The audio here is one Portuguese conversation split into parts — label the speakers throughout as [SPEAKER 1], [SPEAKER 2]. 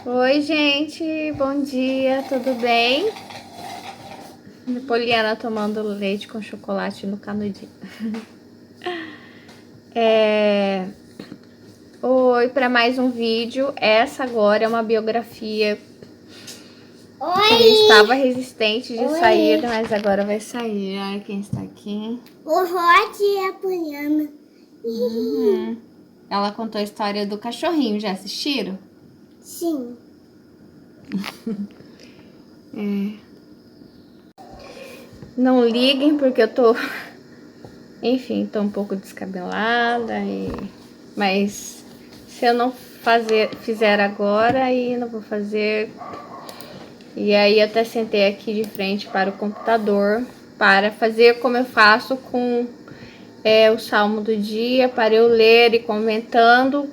[SPEAKER 1] Oi, gente, bom dia, tudo bem? Poliana tomando leite com chocolate no canudinho. Oi, para mais um vídeo. Essa agora é uma biografia que estava resistente de sair, mas agora vai sair. Olha quem está aqui.
[SPEAKER 2] O Rod e a Poliana.
[SPEAKER 1] Ela contou a história do cachorrinho, já assistiram?
[SPEAKER 2] Sim.
[SPEAKER 1] Não liguem porque eu tô... Enfim, tô um pouco descabelada, mas se eu não fizer agora, aí não vou fazer. E aí eu até sentei aqui de frente para o computador para fazer como eu faço com o Salmo do dia, para eu ler e comentando,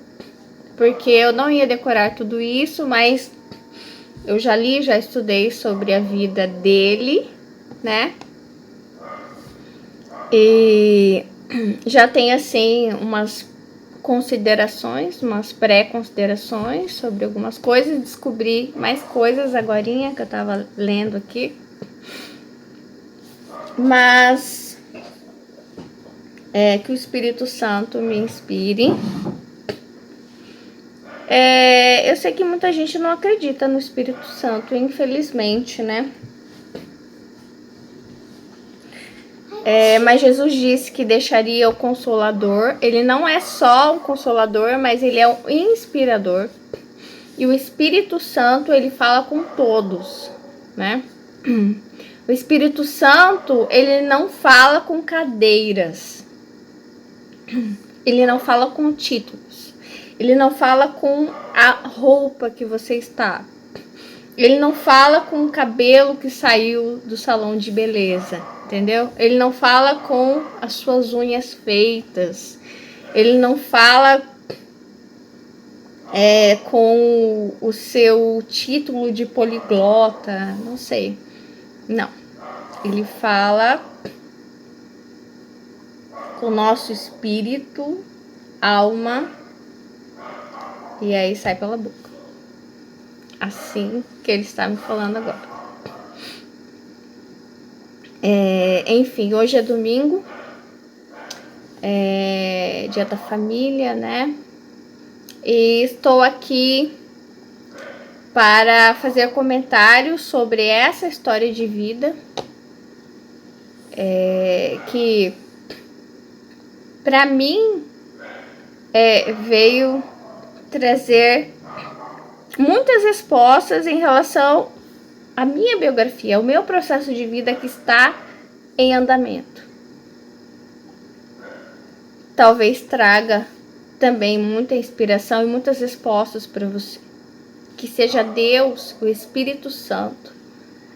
[SPEAKER 1] porque eu não ia decorar tudo isso, mas eu já li, já estudei sobre a vida dele, né? E já tem assim umas considerações, umas pré-considerações sobre algumas coisas, descobri mais coisas agorinha que eu tava lendo aqui. Mas que o Espírito Santo me inspire. Eu sei que muita gente não acredita no Espírito Santo, infelizmente, né? Mas Jesus disse que deixaria o Consolador. Ele não é só um Consolador, mas ele é um inspirador. E o Espírito Santo, ele fala com todos, né? O Espírito Santo, ele não fala com cadeiras. Ele não fala com títulos. Ele não fala com a roupa que você está. Ele não fala com o cabelo que saiu do salão de beleza, entendeu? Ele não fala com as suas unhas feitas. Ele não fala com o seu título de poliglota, não sei. Não. Ele fala com o nosso espírito, alma, e aí sai pela boca. Assim que ele está me falando agora. Enfim, hoje é domingo, dia da família, né? E estou aqui para fazer comentários sobre essa história de vida que para mim veio trazer muitas respostas em relação à minha biografia, ao meu processo de vida que está em andamento. Talvez traga também muita inspiração e muitas respostas para você. Que seja Deus, o Espírito Santo,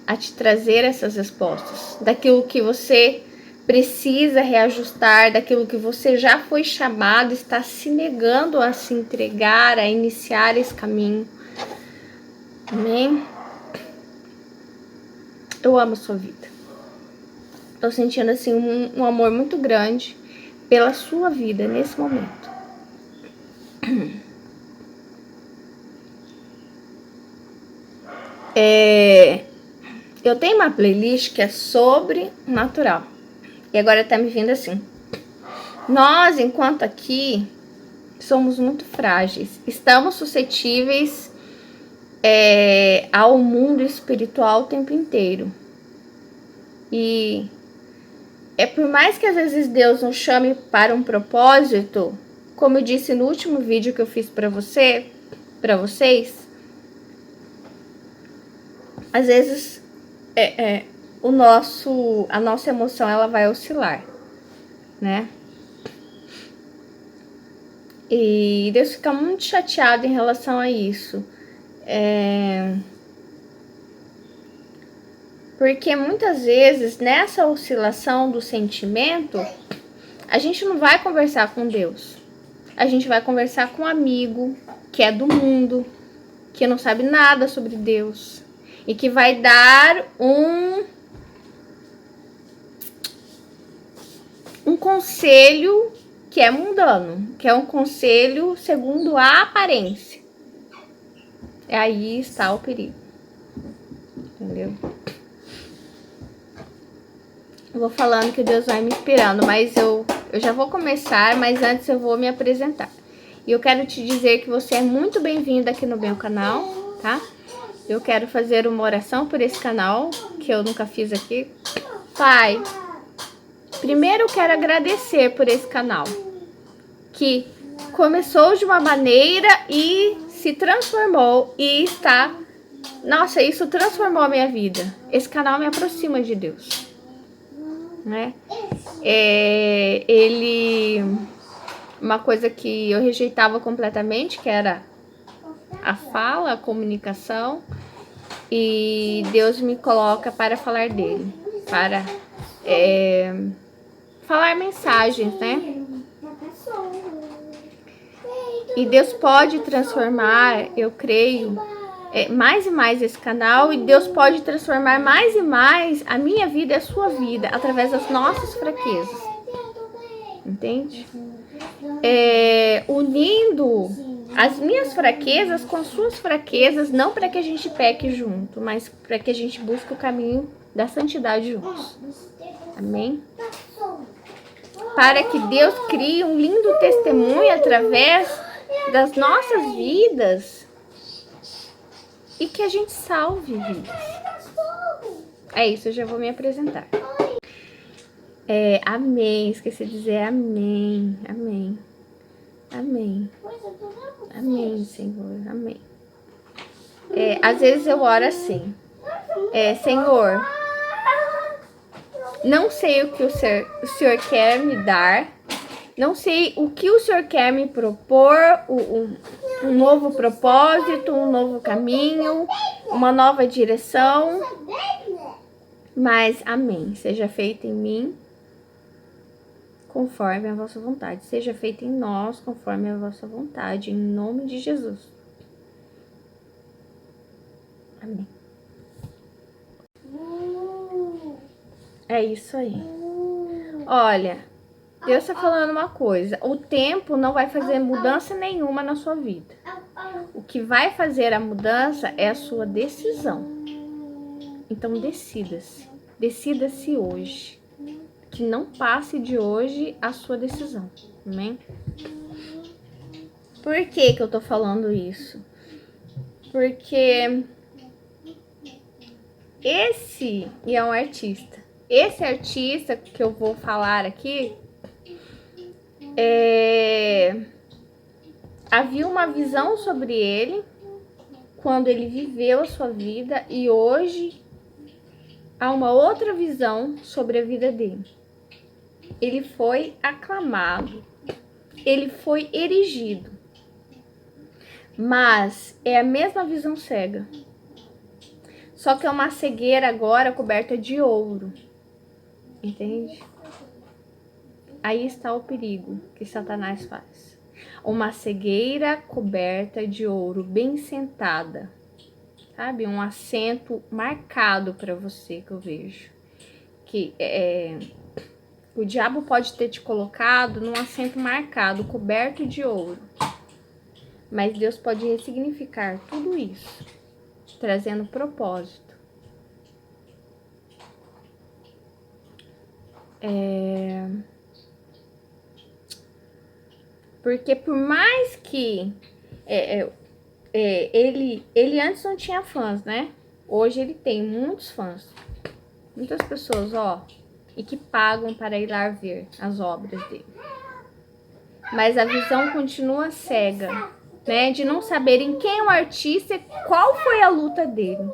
[SPEAKER 1] a te trazer essas respostas, daquilo que você precisa reajustar, daquilo que você já foi chamado, está se negando a se entregar, a iniciar esse caminho. Amém? Eu amo a sua vida. Tô sentindo assim um amor muito grande pela sua vida nesse momento. Eu tenho uma playlist que é sobrenatural. E agora tá me vindo assim. Nós, enquanto aqui, somos muito frágeis. Estamos suscetíveis ao mundo espiritual o tempo inteiro. E por mais que às vezes Deus nos chame para um propósito, como eu disse no último vídeo que eu fiz para vocês, às vezes a nossa emoção ela vai oscilar, né? E Deus fica muito chateado em relação a isso. Porque muitas vezes nessa oscilação do sentimento, a gente não vai conversar com Deus. A gente vai conversar com um amigo que é do mundo, que não sabe nada sobre Deus e que vai dar um conselho que é mundano, que é um conselho segundo a aparência. Aí está o perigo. Entendeu? Eu vou falando que Deus vai me inspirando, mas eu já vou começar, mas antes eu vou me apresentar. E eu quero te dizer que você é muito bem-vinda aqui no meu canal, tá? Eu quero fazer uma oração por esse canal, que eu nunca fiz aqui. Pai, primeiro eu quero agradecer por esse canal, que começou de uma maneira e se transformou e está... Nossa, isso transformou a minha vida. Esse canal me aproxima de Deus, né? Uma coisa que eu rejeitava completamente, que era a fala, a comunicação, e Deus me coloca para falar dele, para falar mensagens, né? E Deus pode transformar, eu creio, mais e mais esse canal, e Deus pode transformar mais e mais a minha vida e a sua vida através das nossas fraquezas, entende? Unindo as minhas fraquezas com suas fraquezas, não para que a gente peque junto, mas para que a gente busque o caminho da santidade juntos. Amém? Para que Deus crie um lindo testemunho através das nossas vidas e que a gente salve vidas. É isso, eu já vou me apresentar. Amém, esqueci de dizer amém, amém, amém, amém, Senhor, amém. Às vezes eu oro assim, Senhor, não sei o que o Senhor quer me dar, não sei o que o Senhor quer me propor, um novo propósito, um novo caminho, uma nova direção, mas amém, seja feito em mim conforme a vossa vontade, seja feito em nós conforme a vossa vontade, em nome de Jesus. Amém. É isso aí. Olha, Deus está falando uma coisa, o tempo não vai fazer mudança nenhuma na sua vida. O que vai fazer a mudança é a sua decisão. Então decida-se. Decida-se hoje. Que não passe de hoje a sua decisão. Amém? Por que eu tô falando isso? Porque esse é um artista. Esse artista que eu vou falar aqui, havia uma visão sobre ele quando ele viveu a sua vida e hoje há uma outra visão sobre a vida dele. Ele foi aclamado, ele foi erigido, mas é a mesma visão cega, só que é uma cegueira agora coberta de ouro, entende? Aí está o perigo que Satanás faz. Uma cegueira coberta de ouro, bem sentada, sabe? Um assento marcado para você que eu vejo. Que o diabo pode ter te colocado num assento marcado, coberto de ouro. Mas Deus pode ressignificar tudo isso, trazendo propósito. Porque por mais que ele antes não tinha fãs, né? Hoje ele tem muitos fãs. Muitas pessoas, e que pagam para ir lá ver as obras dele. Mas a visão continua cega, né? De não saberem quem é o artista e qual foi a luta dele.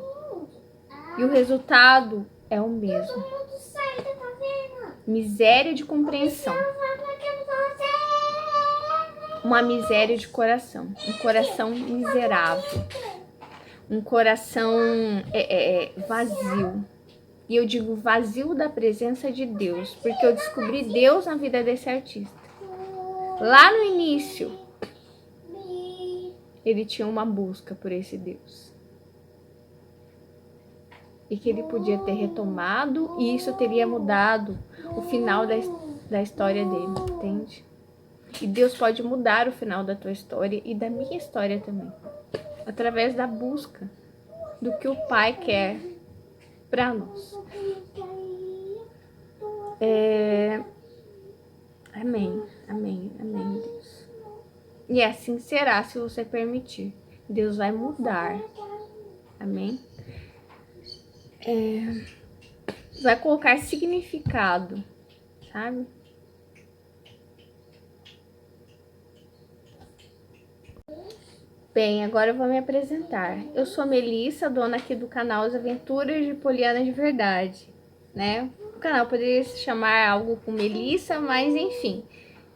[SPEAKER 1] E o resultado é o mesmo. Miséria de compreensão. Uma miséria de coração. Um coração miserável. Um coração vazio. E eu digo vazio da presença de Deus, porque eu descobri Deus na vida desse artista. Lá no início, ele tinha uma busca por esse Deus. E que ele podia ter retomado, e isso teria mudado o final da história dele, entende? E Deus pode mudar o final da tua história e da minha história também. através da busca do que o Pai quer para nós. Amém, amém, amém, Deus. E assim será se você permitir. Deus vai mudar. Amém? Vai colocar significado, sabe? Bem, agora eu vou me apresentar. Eu sou Melissa, dona aqui do canal As Aventuras de Poliana de Verdade, né? O canal poderia se chamar algo com Melissa, mas enfim,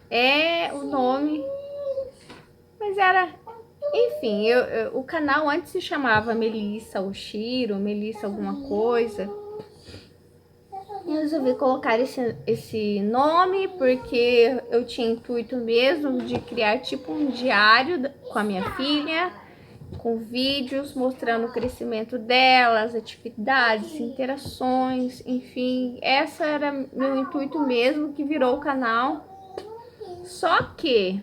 [SPEAKER 1] é o nome. Mas era, enfim, o canal antes se chamava Melissa Oshiro, Melissa alguma coisa. Eu resolvi colocar esse nome porque eu tinha intuito mesmo de criar tipo um diário com a minha filha, com vídeos mostrando o crescimento dela, as atividades, interações, enfim, essa era meu intuito mesmo, que virou o canal. Só que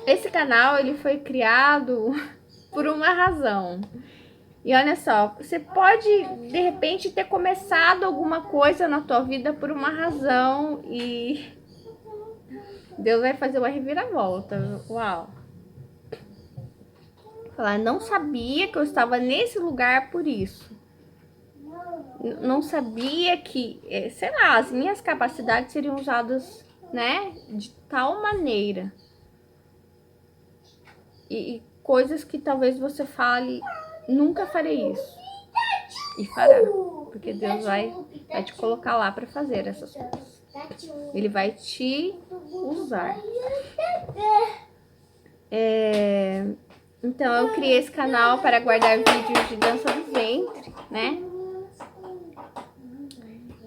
[SPEAKER 1] esse canal ele foi criado por uma razão. E olha só, você pode de repente ter começado alguma coisa na tua vida por uma razão e Deus vai fazer uma reviravolta. Uau! Falar, não sabia que eu estava nesse lugar por isso. Não sabia que, sei lá, as minhas capacidades seriam usadas, né, de tal maneira. E coisas que talvez você fale, nunca farei isso. E fará, porque Deus vai te colocar lá para fazer essas coisas. Ele vai te usar. Então eu criei esse canal para guardar vídeos de dança do ventre, né?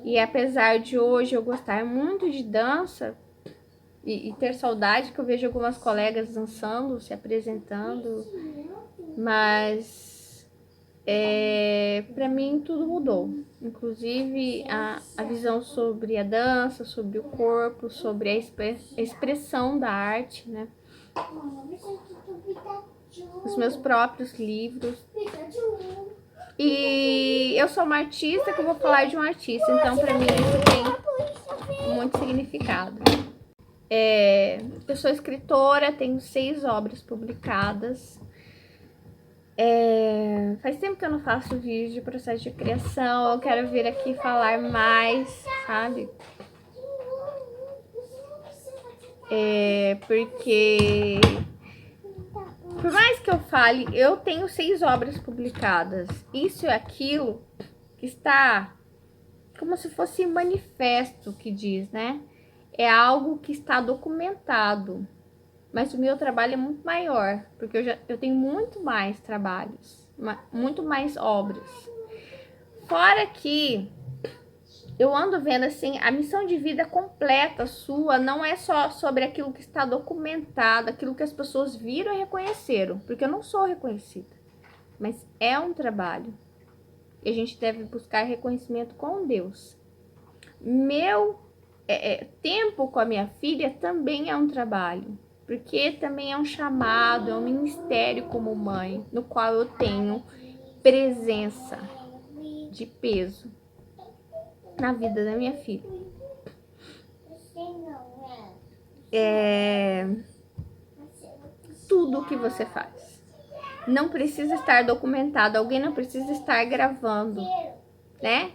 [SPEAKER 1] E apesar de hoje eu gostar muito de dança e ter saudade, que eu vejo algumas colegas dançando, se apresentando, mas para mim tudo mudou, inclusive a visão sobre a dança, sobre o corpo, sobre a expressão da arte, né? Os meus próprios livros. E eu sou uma artista que eu vou falar de um artista, então para mim isso tem muito significado. Eu sou escritora, tenho 6 obras publicadas. Faz tempo que eu não faço vídeo de processo de criação, eu quero vir aqui falar mais, sabe? Porque por mais que eu fale, eu tenho 6 obras publicadas. Isso é aquilo que está como se fosse manifesto que diz, né? É algo que está documentado. Mas o meu trabalho é muito maior, porque eu tenho muito mais trabalhos, muito mais obras. Fora que eu ando vendo assim, a missão de vida completa sua não é só sobre aquilo que está documentado, aquilo que as pessoas viram e reconheceram, porque eu não sou reconhecida, mas é um trabalho. E a gente deve buscar reconhecimento com Deus. Meu tempo com a minha filha também é um trabalho. Porque também é um chamado, é um ministério como mãe, no qual eu tenho presença de peso na vida da minha filha. Tudo o que você faz não precisa estar documentado, alguém não precisa estar gravando, né?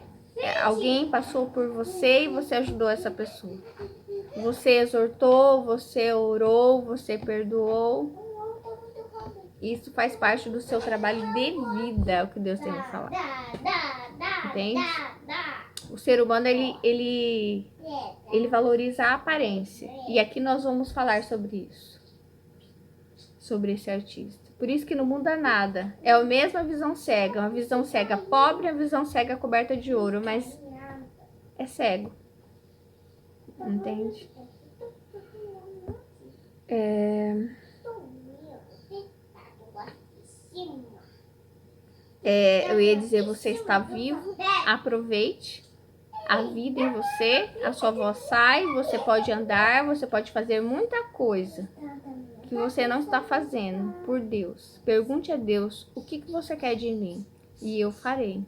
[SPEAKER 1] Alguém passou por você e você ajudou essa pessoa. Você exortou, você orou, você perdoou. Isso faz parte do seu trabalho de vida, é o que Deus tem me falado. Entende? O ser humano, ele valoriza a aparência. E aqui nós vamos falar sobre isso. Sobre esse artista. Por isso que não muda nada. É a mesma visão cega. Uma visão cega pobre, uma visão cega coberta de ouro. Mas é cego. Entende? Eu ia dizer, você está vivo, aproveite a vida em você, a sua voz sai, você pode andar, você pode fazer muita coisa que você não está fazendo por Deus, pergunte a Deus o que você quer de mim e eu farei.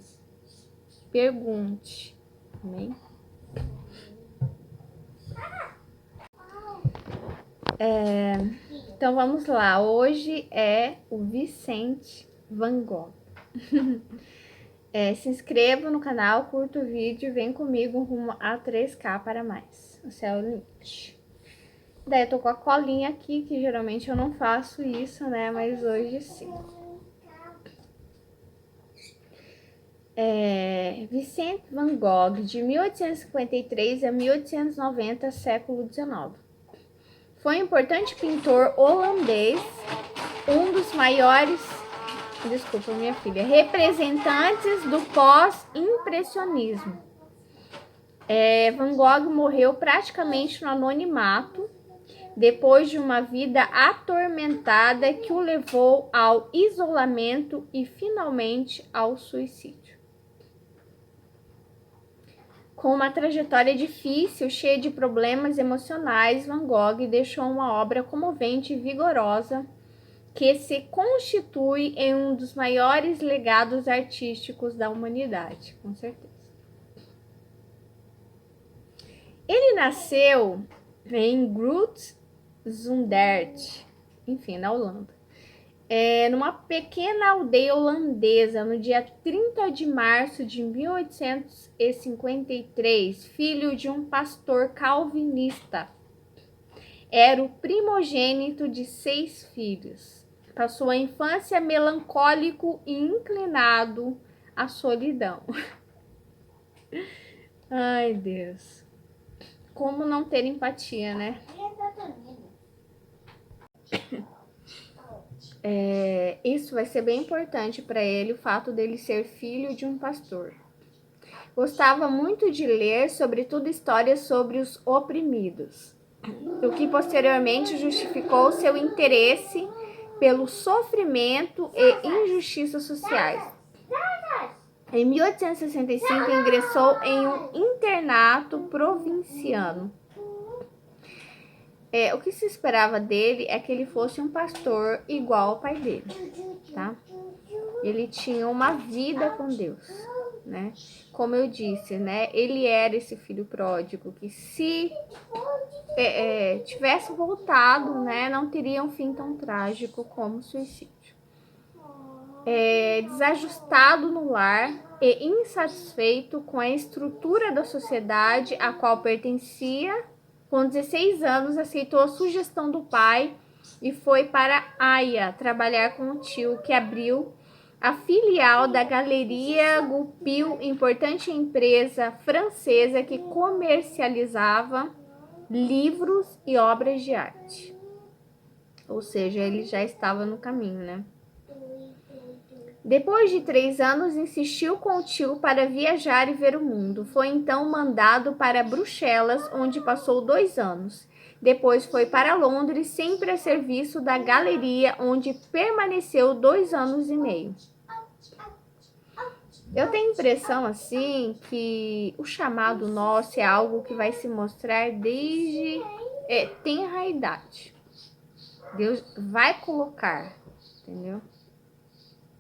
[SPEAKER 1] Pergunte. Amém? Então vamos lá. Hoje é o Vicente Van Gogh. Se inscreva no canal, curta o vídeo e vem comigo rumo a 3K para mais. O céu é o limite. Daí eu tô com a colinha aqui, que geralmente eu não faço isso, né? Mas hoje sim. Vicente Van Gogh, de 1853 a 1890, século XIX. Foi um importante pintor holandês, um dos maiores, desculpa minha filha, representantes do pós-impressionismo. Van Gogh morreu praticamente no anonimato, depois de uma vida atormentada que o levou ao isolamento e finalmente ao suicídio. Com uma trajetória difícil, cheia de problemas emocionais, Van Gogh deixou uma obra comovente e vigorosa que se constitui em um dos maiores legados artísticos da humanidade, com certeza. Ele nasceu em Groot Zundert, enfim, na Holanda, numa pequena aldeia holandesa, no dia 30 de março de 1853, filho de um pastor calvinista. Era o primogênito de 6 filhos. Passou a infância melancólico e inclinado à solidão. Ai, Deus. Como não ter empatia, né? Isso vai ser bem importante para ele, o fato dele ser filho de um pastor. Gostava muito de ler, sobretudo histórias sobre os oprimidos, o que posteriormente justificou seu interesse pelo sofrimento e injustiças sociais. Em 1865, ingressou em um internato provinciano. O que se esperava dele é que ele fosse um pastor igual ao pai dele, tá? Ele tinha uma vida com Deus, né? Como eu disse, né? Ele era esse filho pródigo que se tivesse voltado, né? Não teria um fim tão trágico como o suicídio. Desajustado no lar e insatisfeito com a estrutura da sociedade a qual pertencia, com 16 anos, aceitou a sugestão do pai e foi para Haia trabalhar com o tio, que abriu a filial da Galeria Goupil, importante empresa francesa que comercializava livros e obras de arte. Ou seja, ele já estava no caminho, né? Depois de 3 anos, insistiu com o tio para viajar e ver o mundo. Foi então mandado para Bruxelas, onde passou 2 anos. Depois foi para Londres, sempre a serviço da galeria, onde permaneceu 2 anos e meio. Eu tenho a impressão, assim, que o chamado nosso é algo que vai se mostrar desde tenra idade. Deus vai colocar, entendeu?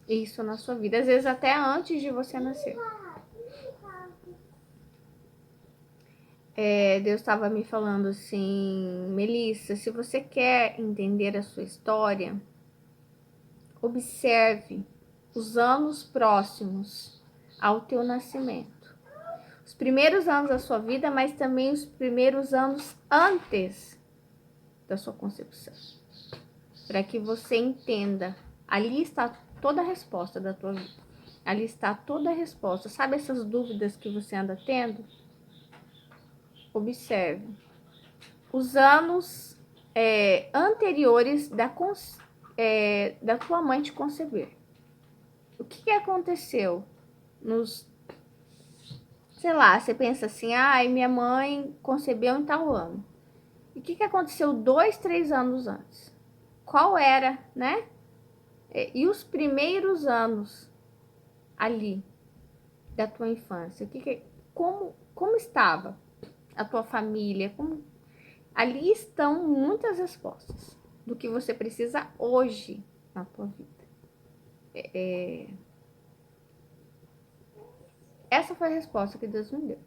[SPEAKER 1] Isso na sua vida, às vezes até antes de você nascer. Deus estava me falando assim: Melissa, se você quer entender a sua história, observe os anos próximos ao teu nascimento. Os primeiros anos da sua vida, mas também os primeiros anos antes da sua concepção. Para que você entenda, ali está toda a resposta da tua vida. Ali está toda a resposta. Sabe essas dúvidas que você anda tendo? Observe. Os anos anteriores da tua mãe te conceber. O que aconteceu? Sei lá, você pensa assim, minha mãe concebeu em tal ano. E o que aconteceu 2, 3 anos antes? Qual era, né? E os primeiros anos ali da tua infância, como estava a tua família? Ali estão muitas respostas. do que você precisa hoje na tua vida. Essa foi a resposta que Deus me deu.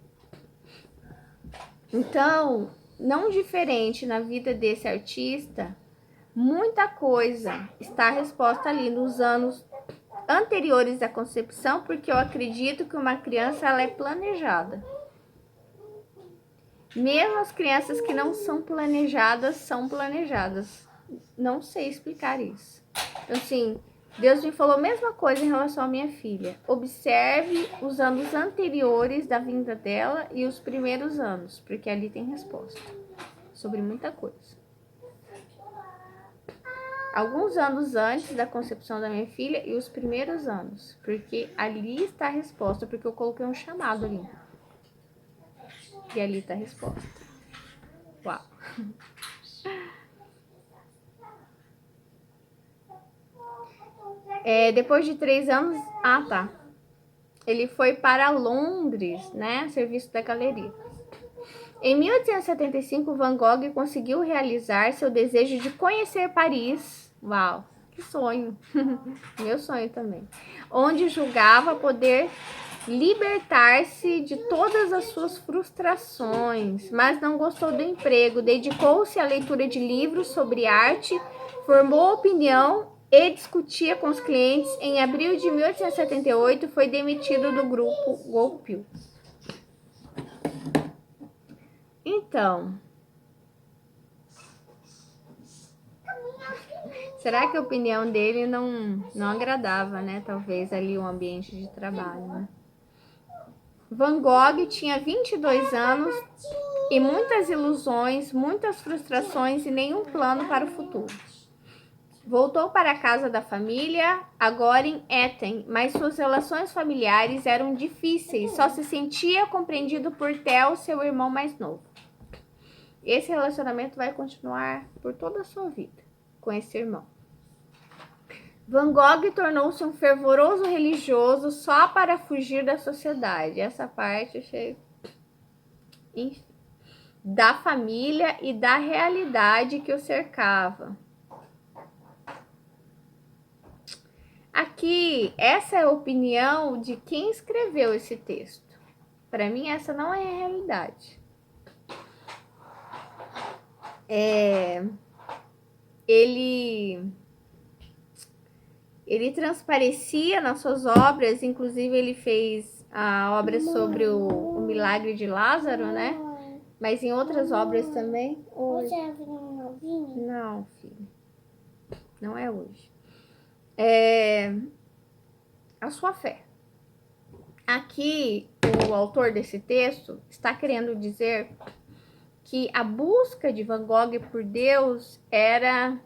[SPEAKER 1] Então, não diferente na vida desse artista, muita coisa está resposta ali nos anos anteriores à concepção, porque eu acredito que uma criança ela é planejada. Mesmo as crianças que não são planejadas, são planejadas. Não sei explicar isso. Então, assim, Deus me falou a mesma coisa em relação à minha filha. Observe os anos anteriores da vinda dela e os primeiros anos, porque ali tem resposta sobre muita coisa. Alguns anos antes da concepção da minha filha e os primeiros anos, porque ali está a resposta, porque eu coloquei um chamado ali. E ali está a resposta. Uau! Depois de 3 anos... Ah, tá. Ele foi para Londres, né? A serviço da galeria. Em 1875, Van Gogh conseguiu realizar seu desejo de conhecer Paris. Uau! Que sonho! Meu sonho também. Onde julgava poder libertar-se de todas as suas frustrações, mas não gostou do emprego, dedicou-se à leitura de livros sobre arte, formou opinião e discutia com os clientes. Em abril de 1878, foi demitido do grupo Goupil. Então, será que a opinião dele não agradava, né? Talvez ali o ambiente de trabalho, né? Van Gogh tinha 22 anos e muitas ilusões, muitas frustrações e nenhum plano para o futuro. Voltou para a casa da família, agora em Etten, mas suas relações familiares eram difíceis, só se sentia compreendido por Theo, seu irmão mais novo. Esse relacionamento vai continuar por toda a sua vida com esse irmão. Van Gogh tornou-se um fervoroso religioso só para fugir da sociedade. Essa parte eu achei... Enfim. Da família e da realidade que o cercava. Aqui, essa é a opinião de quem escreveu esse texto. Para mim, essa não é a realidade. Ele transparecia nas suas obras, inclusive ele fez a obra sobre o milagre de Lázaro, né? Mas em outras obras também.
[SPEAKER 2] Você é novinho?
[SPEAKER 1] Não, filho. Não é hoje. A sua fé. Aqui, o autor desse texto está querendo dizer que a busca de Van Gogh por Deus era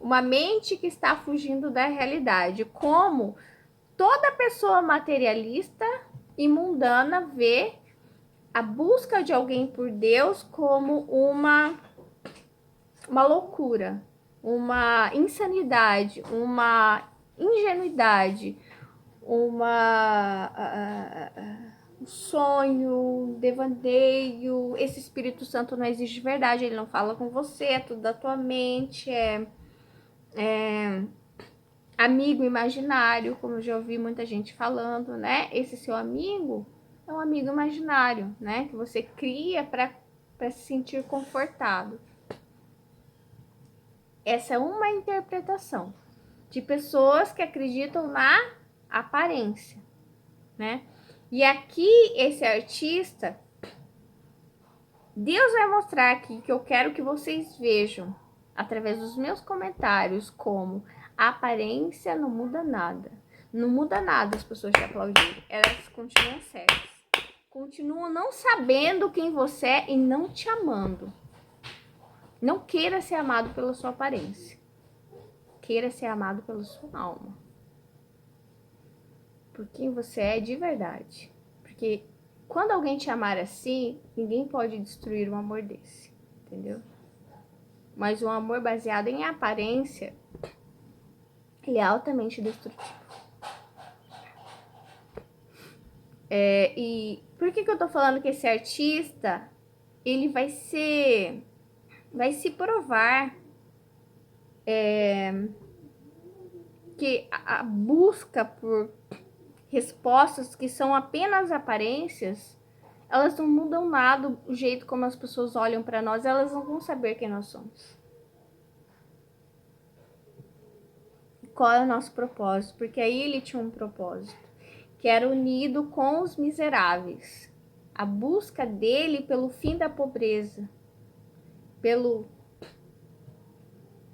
[SPEAKER 1] uma mente que está fugindo da realidade, como toda pessoa materialista e mundana vê a busca de alguém por Deus como uma loucura, uma insanidade, uma ingenuidade, um sonho, devaneio. Esse Espírito Santo não existe de verdade, ele não fala com você, é tudo da tua mente, amigo imaginário, como eu já ouvi muita gente falando, né? Esse seu amigo é um amigo imaginário, né? Que você cria para se sentir confortado. Essa é uma interpretação de pessoas que acreditam na aparência, né? E aqui, esse artista, Deus vai mostrar aqui que eu quero que vocês vejam, através dos meus comentários, como a aparência não muda nada. Não muda nada as pessoas te aplaudirem. Elas continuam certas. Continuam não sabendo quem você é e não te amando. Não queira ser amado pela sua aparência. Queira ser amado pela sua alma. Por quem você é de verdade. Porque quando alguém te amar assim, ninguém pode destruir um amor desse. Entendeu? Mas um amor baseado em aparência, ele é altamente destrutivo. E por que eu tô falando que esse artista, ele vai se provar que a busca por respostas que são apenas aparências, elas não mudam nada o jeito como as pessoas olham para nós, elas não vão saber quem nós somos. Qual é o nosso propósito? Porque aí ele tinha um propósito, que era unido com os miseráveis. A busca dele pelo fim da pobreza, pelo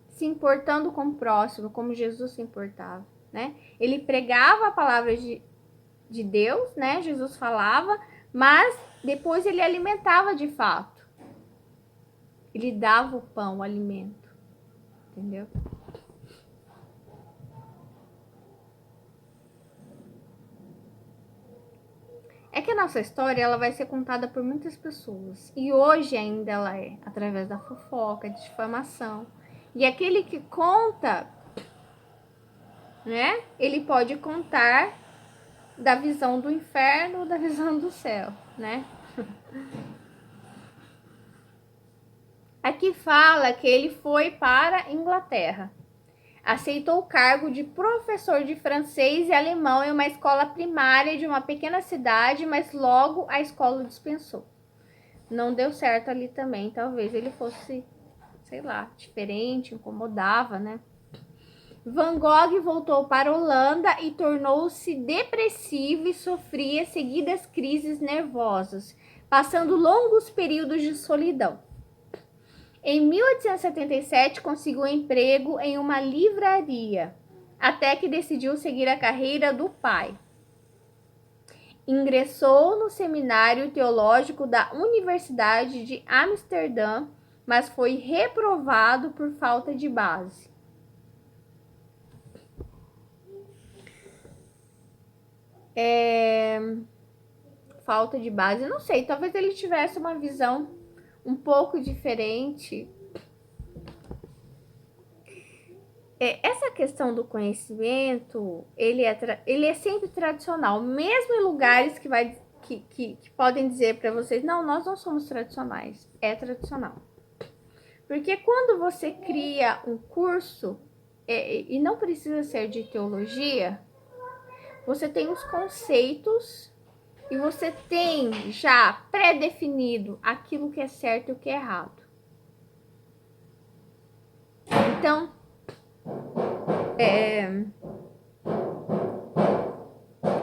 [SPEAKER 1] se importando com o próximo, como Jesus se importava, né? Ele pregava a palavra de Deus, né? Jesus falava, mas depois ele alimentava de fato. Ele dava o pão, o alimento, entendeu? É que a nossa história ela vai ser contada por muitas pessoas. E hoje ainda ela é, através da fofoca, de difamação. E aquele que conta, né? Ele pode contar da visão do inferno ou da visão do céu, né? Aqui fala que ele foi para a Inglaterra. Aceitou o cargo de professor de francês e alemão em uma escola primária de uma pequena cidade, mas logo a escola o dispensou. Não deu certo ali também, talvez ele fosse, sei lá, diferente, incomodava, né? Van Gogh voltou para a Holanda e tornou-se depressivo e sofria seguidas crises nervosas, passando longos períodos de solidão. Em 1877, conseguiu um emprego em uma livraria, até que decidiu seguir a carreira do pai. Ingressou no seminário teológico da Universidade de Amsterdã, mas foi reprovado por falta de base. Falta de base, não sei, talvez ele tivesse uma visão um pouco diferente. Essa questão do conhecimento, ele é sempre tradicional, mesmo em lugares que podem dizer para vocês, não, nós não somos tradicionais, é tradicional. Porque quando você cria um curso, e não precisa ser de teologia, você tem os conceitos e você tem já pré-definido aquilo que é certo e o que é errado. Então,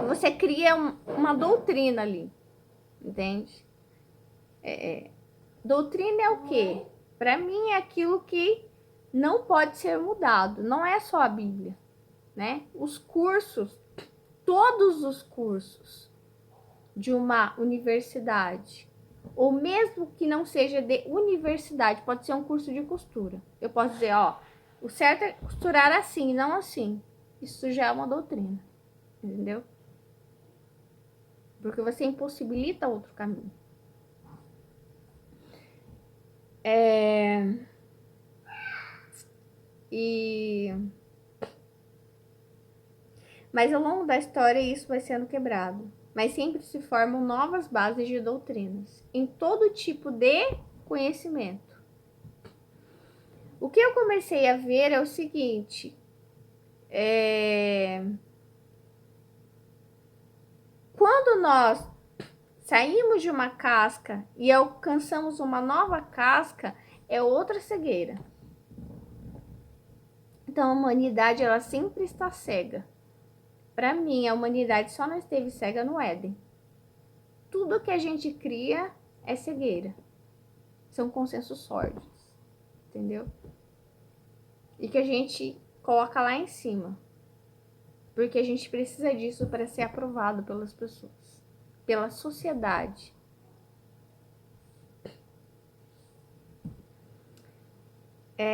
[SPEAKER 1] você cria uma doutrina ali, entende? Doutrina é o quê? Para mim é aquilo que não pode ser mudado, não é só a Bíblia, né? Os cursos, todos os cursos de uma universidade, ou mesmo que não seja de universidade, pode ser um curso de costura. Eu posso dizer, ó, o certo é costurar assim, não assim. Isso já é uma doutrina, entendeu? Porque você impossibilita outro caminho. Mas ao longo da história isso vai sendo quebrado. Mas sempre se formam novas bases de doutrinas, em todo tipo de conhecimento. O que eu comecei a ver é o seguinte, quando nós saímos de uma casca e alcançamos uma nova casca, é outra cegueira. Então a humanidade ela sempre está cega. Para mim, a humanidade só não esteve cega no Éden. Tudo que a gente cria é cegueira. São consensos sórdidos, entendeu? E que a gente coloca lá em cima. Porque a gente precisa disso para ser aprovado pelas pessoas, pela sociedade.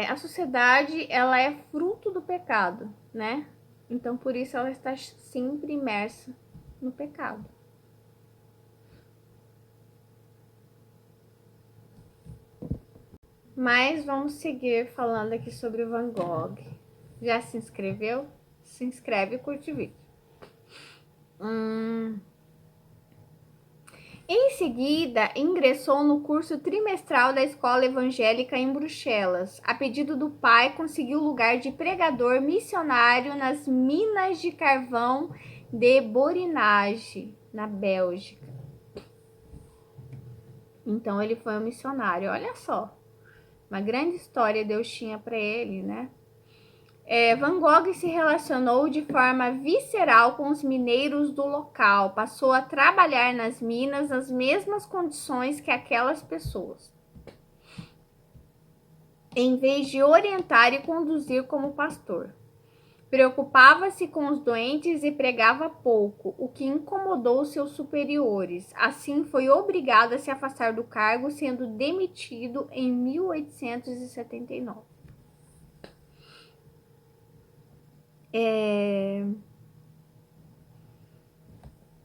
[SPEAKER 1] A sociedade, ela é fruto do pecado, né? Então, por isso ela está sempre imersa no pecado. Mas vamos seguir falando aqui sobre o Van Gogh. Já se inscreveu? Se inscreve e curte o vídeo. Em seguida, ingressou no curso trimestral da escola evangélica em Bruxelas. A pedido do pai, conseguiu lugar de pregador missionário nas minas de carvão de Borinage, na Bélgica. Então ele foi um missionário, olha só. Uma grande história Deus tinha para ele, né? Van Gogh se relacionou de forma visceral com os mineiros do local, passou a trabalhar nas minas nas mesmas condições que aquelas pessoas, em vez de orientar e conduzir como pastor. Preocupava-se com os doentes e pregava pouco, o que incomodou seus superiores. Assim, foi obrigado a se afastar do cargo, sendo demitido em 1879.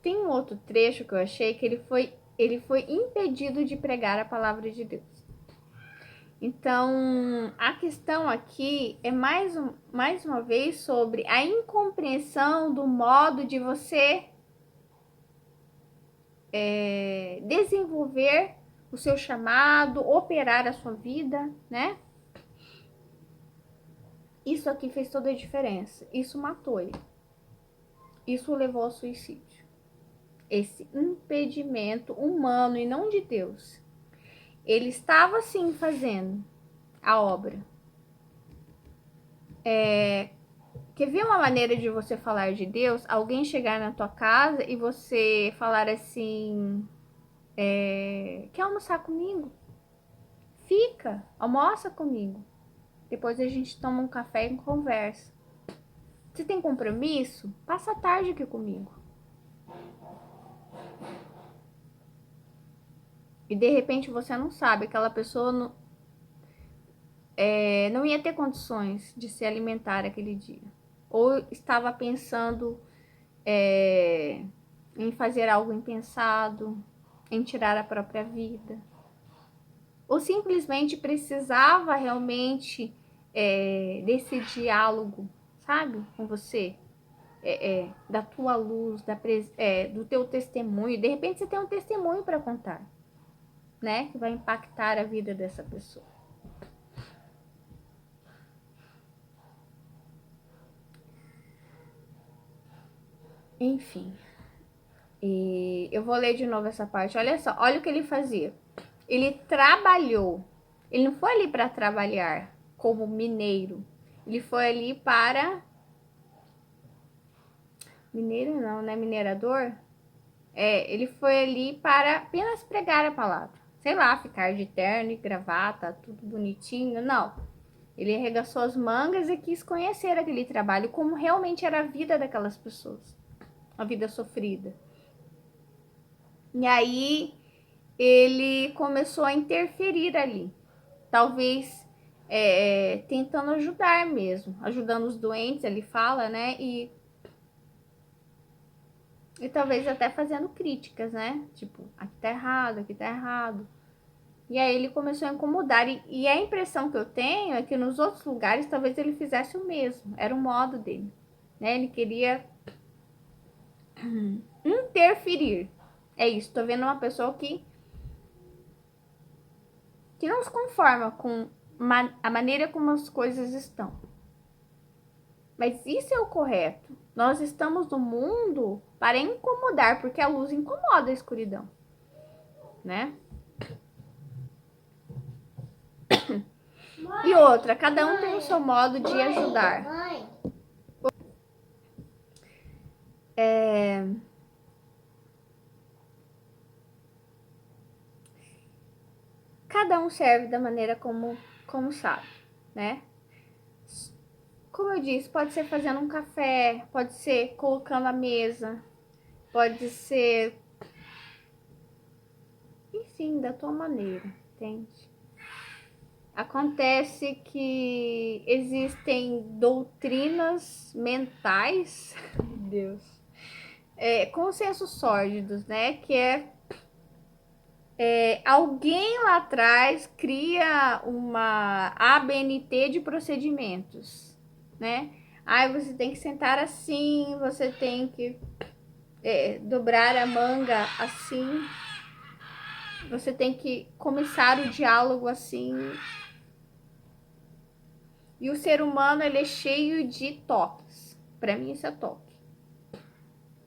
[SPEAKER 1] Tem um outro trecho que eu achei que ele foi impedido de pregar a palavra de Deus. Então, a questão aqui é mais uma vez sobre a incompreensão do modo de você desenvolver o seu chamado, operar a sua vida, né? Isso aqui fez toda a diferença. Isso matou ele. Isso o levou ao suicídio. Esse impedimento humano e não de Deus. Ele estava sim fazendo a obra. Quer ver uma maneira de você falar de Deus? Alguém chegar na tua casa e você falar assim: quer almoçar comigo? Fica, almoça comigo. Depois a gente toma um café e conversa. Você tem compromisso? Passa a tarde aqui comigo. E de repente você não sabe, aquela pessoa não ia ter condições de se alimentar aquele dia. Ou estava pensando em fazer algo impensado, em tirar a própria vida. Ou simplesmente precisava realmente desse diálogo, sabe, com você. Da tua luz, do teu testemunho. De repente você tem um testemunho para contar, né? Que vai impactar a vida dessa pessoa. Enfim. E eu vou ler de novo essa parte. Olha só, olha o que ele fazia. Ele trabalhou. Ele não foi ali para trabalhar como mineiro. Ele foi ali para... Mineiro não, né? Minerador? Ele foi ali para apenas pregar a palavra. Sei lá, ficar de terno e gravata, tudo bonitinho. Não. Ele arregaçou as mangas e quis conhecer aquele trabalho, como realmente era a vida daquelas pessoas. A vida sofrida. E aí ele começou a interferir ali. Talvez tentando ajudar mesmo. Ajudando os doentes, ele fala, né? E talvez até fazendo críticas, né? Tipo, aqui tá errado, aqui tá errado. E aí ele começou a incomodar. E a impressão que eu tenho é que nos outros lugares talvez ele fizesse o mesmo. Era o modo dele, né? Ele queria interferir. É isso, tô vendo uma pessoa que não se conforma com a maneira como as coisas estão. Mas isso é o correto. Nós estamos no mundo para incomodar, porque a luz incomoda a escuridão, né? E outra, cada um tem o seu modo de ajudar. Cada um serve da maneira como sabe, né? Como eu disse, pode ser fazendo um café, pode ser colocando a mesa, pode ser, enfim, da tua maneira, entende? Acontece que existem doutrinas mentais, Deus, consensos sórdidos, né? Que alguém lá atrás cria uma ABNT de procedimentos, né? Você tem que sentar assim, você tem que dobrar a manga assim, Você tem que começar o diálogo assim. E o ser humano, ele é cheio de toques. Para mim, isso é toque.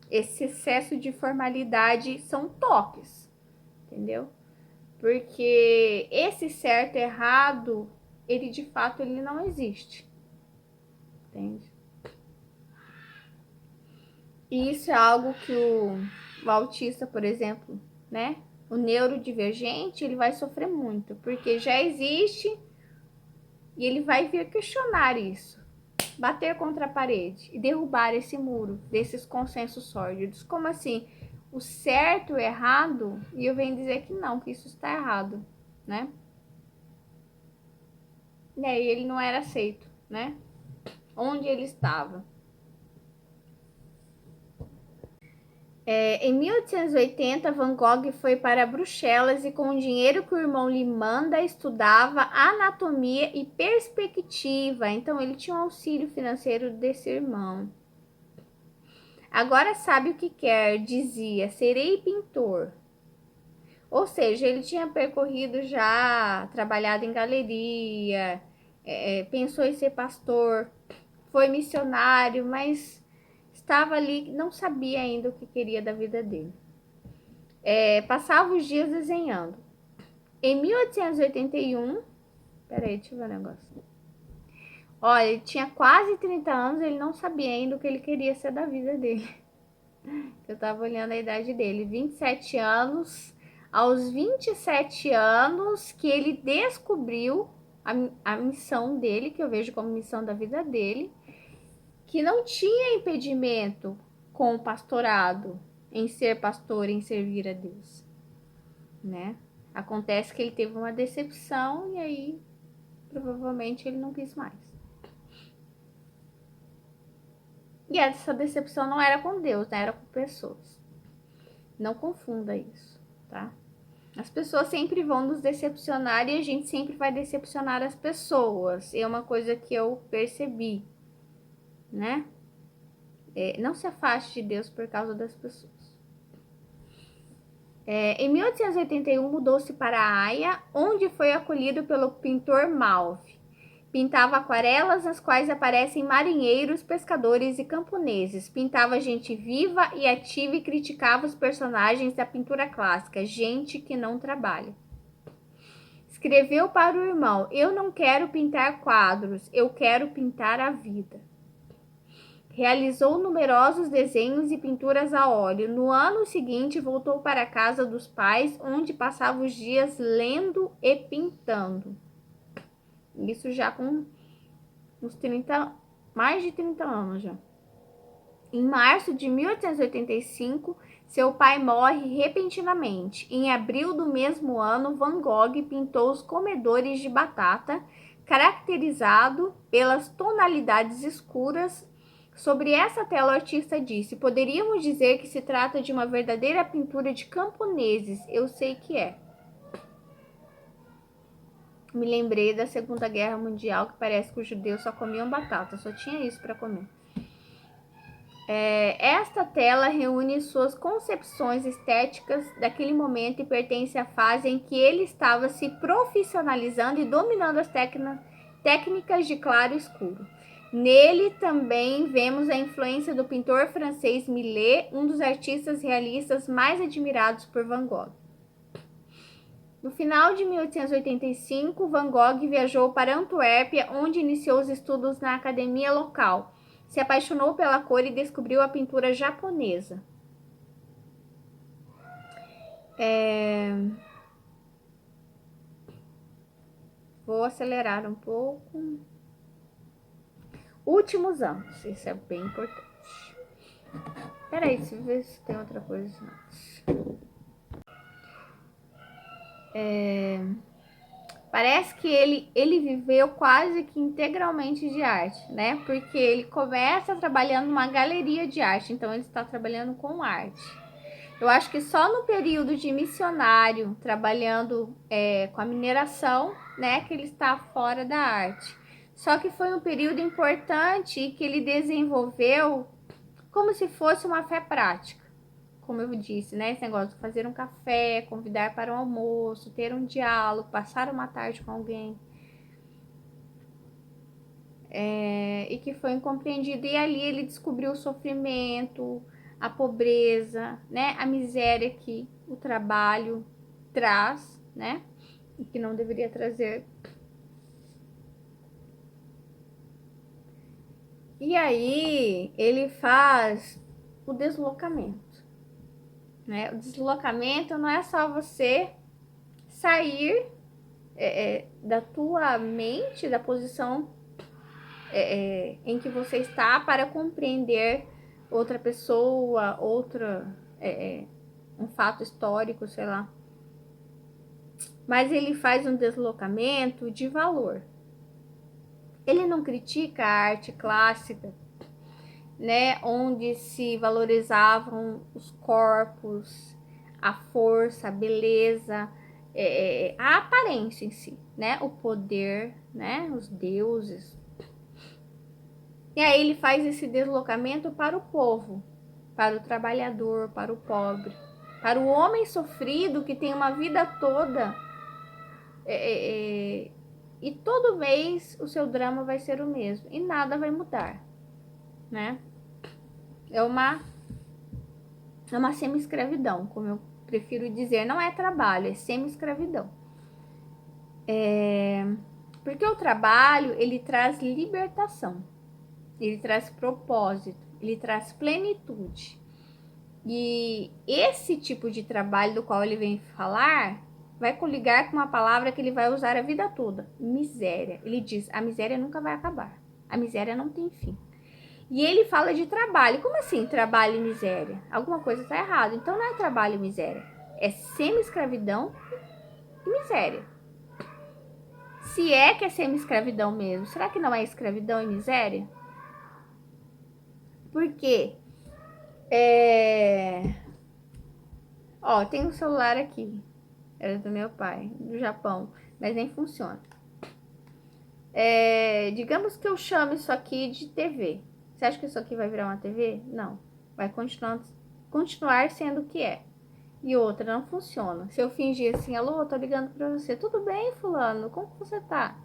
[SPEAKER 1] Esse excesso de formalidade são toques, entendeu? Porque esse certo e errado, ele de fato ele não existe, entende? E isso é algo que o autista, por exemplo, né? O neurodivergente, ele vai sofrer muito, porque já existe e ele vai vir questionar isso, bater contra a parede e derrubar esse muro desses consensos sórdidos. Como assim? O certo e o errado, e eu venho dizer que não, que isso está errado, né? E aí ele não era aceito, né? Onde ele estava. Em 1880, Van Gogh foi para Bruxelas e, com o dinheiro que o irmão lhe manda, estudava anatomia e perspectiva. Então, ele tinha um auxílio financeiro desse irmão. Agora sabe o que quer, dizia, serei pintor. Ou seja, ele tinha percorrido já, trabalhado em galeria, pensou em ser pastor, foi missionário, mas estava ali, não sabia ainda o que queria da vida dele. Passava os dias desenhando. Em 1881, peraí, deixa eu ver um negócio. Olha, ele tinha quase 30 anos, ele não sabia ainda o que ele queria ser da vida dele. Eu tava olhando a idade dele, 27 anos. Aos 27 anos que ele descobriu a missão dele, que eu vejo como missão da vida dele, que não tinha impedimento com o pastorado, em ser pastor, em servir a Deus, né? Acontece que ele teve uma decepção e aí provavelmente ele não quis mais. E essa decepção não era com Deus, né? Era com pessoas. Não confunda isso, tá? As pessoas sempre vão nos decepcionar e a gente sempre vai decepcionar as pessoas. É uma coisa que eu percebi, né? Não se afaste de Deus por causa das pessoas. Em 1881 mudou-se para a Haia, onde foi acolhido pelo pintor Malve. Pintava aquarelas nas quais aparecem marinheiros, pescadores e camponeses. Pintava gente viva e ativa e criticava os personagens da pintura clássica, gente que não trabalha. Escreveu para o irmão: eu não quero pintar quadros, eu quero pintar a vida. Realizou numerosos desenhos e pinturas a óleo. No ano seguinte, voltou para a casa dos pais, onde passava os dias lendo e pintando. Isso já com uns 30, mais de 30 anos já. Em março de 1885, seu pai morre repentinamente. Em abril do mesmo ano, Van Gogh pintou os comedores de batata, caracterizado pelas tonalidades escuras. Sobre essa tela, o artista disse: poderíamos dizer que se trata de uma verdadeira pintura de camponeses. Eu sei que é. Me lembrei da Segunda Guerra Mundial, que parece que os judeus só comiam batata, só tinha isso para comer. Esta tela reúne suas concepções estéticas daquele momento e pertence à fase em que ele estava se profissionalizando e dominando as técnicas de claro e escuro. Nele também vemos a influência do pintor francês Millet, um dos artistas realistas mais admirados por Van Gogh. No final de 1885, Van Gogh viajou para Antuérpia, onde iniciou os estudos na academia local. Se apaixonou pela cor e descobriu a pintura japonesa. Vou acelerar um pouco. Últimos anos, isso é bem importante. Peraí, deixa eu ver se tem outra coisa antes. Parece que ele viveu quase que integralmente de arte, né? Porque ele começa trabalhando numa galeria de arte, então ele está trabalhando com arte. Eu acho que só no período de missionário, trabalhando com a mineração, né, que ele está fora da arte. Só que foi um período importante que ele desenvolveu como se fosse uma fé prática, como eu disse, né? Esse negócio de fazer um café, convidar para um almoço, ter um diálogo, passar uma tarde com alguém. E que foi incompreendido. E ali ele descobriu o sofrimento, a pobreza, né? A miséria que o trabalho traz, né? E que não deveria trazer. E aí ele faz o deslocamento, né? O deslocamento não é só você sair da tua mente, da posição em que você está para compreender outra pessoa, um fato histórico, sei lá. Mas ele faz um deslocamento de valor. Ele não critica a arte clássica, né, onde se valorizavam os corpos, a força, a beleza, a aparência em si, né, o poder, né, os deuses. E aí ele faz esse deslocamento para o povo, para o trabalhador, para o pobre, para o homem sofrido que tem uma vida toda e todo mês o seu drama vai ser o mesmo e nada vai mudar, né? É uma semi-escravidão, como eu prefiro dizer. Não é trabalho, é semi-escravidão. Porque o trabalho, ele traz libertação, ele traz propósito, ele traz plenitude. E esse tipo de trabalho do qual ele vem falar vai coligar com uma palavra que ele vai usar a vida toda: miséria. Ele diz: a miséria nunca vai acabar, a miséria não tem fim. E ele fala de trabalho. Como assim trabalho e miséria? Alguma coisa está errada. Então não é trabalho e miséria, é semi-escravidão e miséria. Se é que é semi-escravidão mesmo, será que não é escravidão e miséria? Por quê? Ó, tem um celular aqui. Era do meu pai, do Japão, mas nem funciona. Digamos que eu chame isso aqui de TV. Você acha que isso aqui vai virar uma TV? Não. Vai continuar sendo o que é. E outra, não funciona. Se eu fingir assim: alô, tô ligando pra você. Tudo bem, fulano? Como que você tá?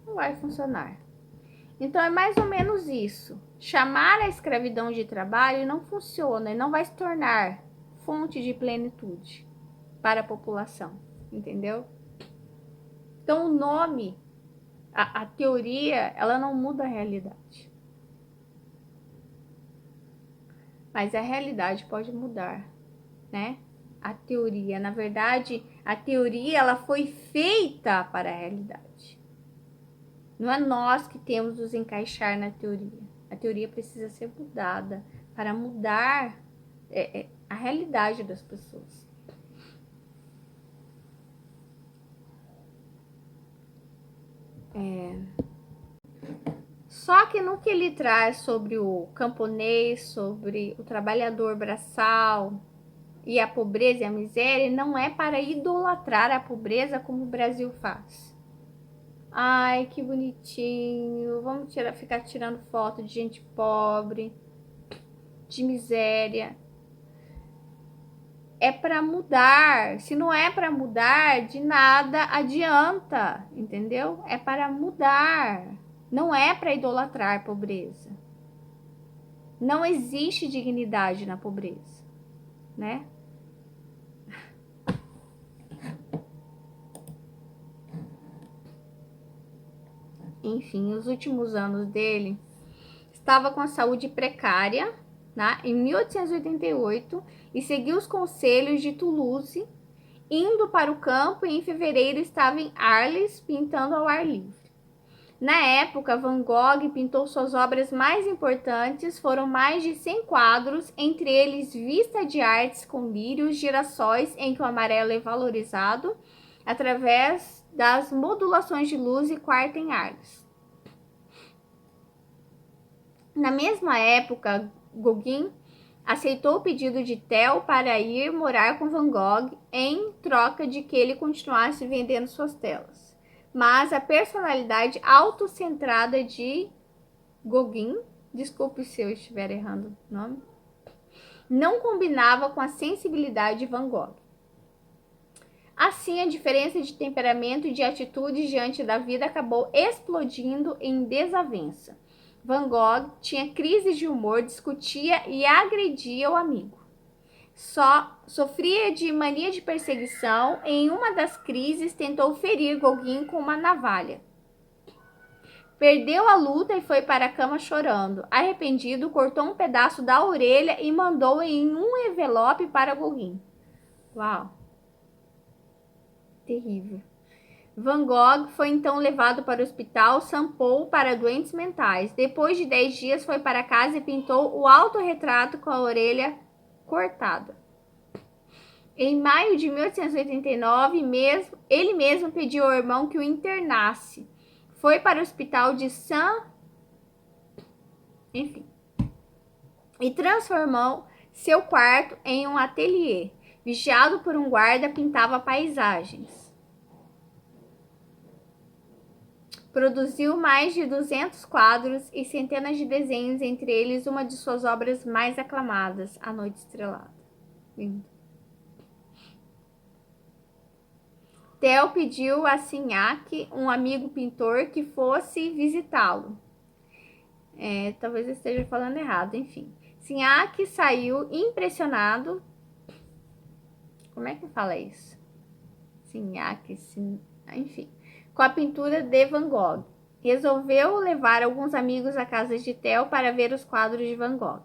[SPEAKER 1] Não vai funcionar. Então é mais ou menos isso. Chamar a escravidão de trabalho não funciona e não vai se tornar fonte de plenitude para a população, entendeu? Então o nome, a teoria, ela não muda a realidade. Mas a realidade pode mudar, né? A teoria, na verdade, a teoria ela foi feita para a realidade. Não é nós que temos nos encaixar na teoria. A teoria precisa ser mudada para mudar a realidade das pessoas. Só que no que ele traz sobre o camponês, sobre o trabalhador braçal e a pobreza e a miséria, não é para idolatrar a pobreza como o Brasil faz. Ai, que bonitinho, vamos ficar tirando foto de gente pobre, de miséria. É para mudar. Se não é para mudar, de nada adianta, entendeu? É para mudar. Não é para idolatrar a pobreza. Não existe dignidade na pobreza, né? Enfim, os últimos anos dele, estava com a saúde precária, né, em 1888, e seguiu os conselhos de Toulouse, indo para o campo, e em fevereiro estava em Arles, pintando ao ar livre. Na época, Van Gogh pintou suas obras mais importantes, foram mais de 100 quadros, entre eles Vista de Artes com lírios, girassóis, em que o amarelo é valorizado através das modulações de luz e quarto em Arles. Na mesma época, Gauguin aceitou o pedido de Theo para ir morar com Van Gogh em troca de que ele continuasse vendendo suas telas. Mas a personalidade autocentrada de Gauguin, desculpe se eu estiver errando o nome, não combinava com a sensibilidade de Van Gogh. Assim, a diferença de temperamento e de atitude diante da vida acabou explodindo em desavença. Van Gogh tinha crises de humor, discutia e agredia o amigo. Só sofria de mania de perseguição. Em uma das crises, tentou ferir Gauguin com uma navalha. Perdeu a luta e foi para a cama chorando. Arrependido, cortou um pedaço da orelha e mandou em um envelope para Gauguin. Uau! Terrível. Van Gogh foi então levado para o hospital St. Paul para doentes mentais. Depois de 10 dias, foi para casa e pintou o autorretrato com a orelha cortada. Em maio de 1889, ele mesmo pediu ao irmão que o internasse. Foi para o hospital de enfim, e transformou seu quarto em um ateliê. Vigiado por um guarda, pintava paisagens. Produziu mais de 200 quadros e centenas de desenhos, entre eles uma de suas obras mais aclamadas, A Noite Estrelada. Lindo. Theo pediu a Signac, um amigo pintor, que fosse visitá-lo. Talvez eu esteja falando errado, enfim. Signac saiu impressionado. Como é que fala isso? Signac, enfim. Com a pintura de Van Gogh. Resolveu levar alguns amigos à casa de Theo para ver os quadros de Van Gogh.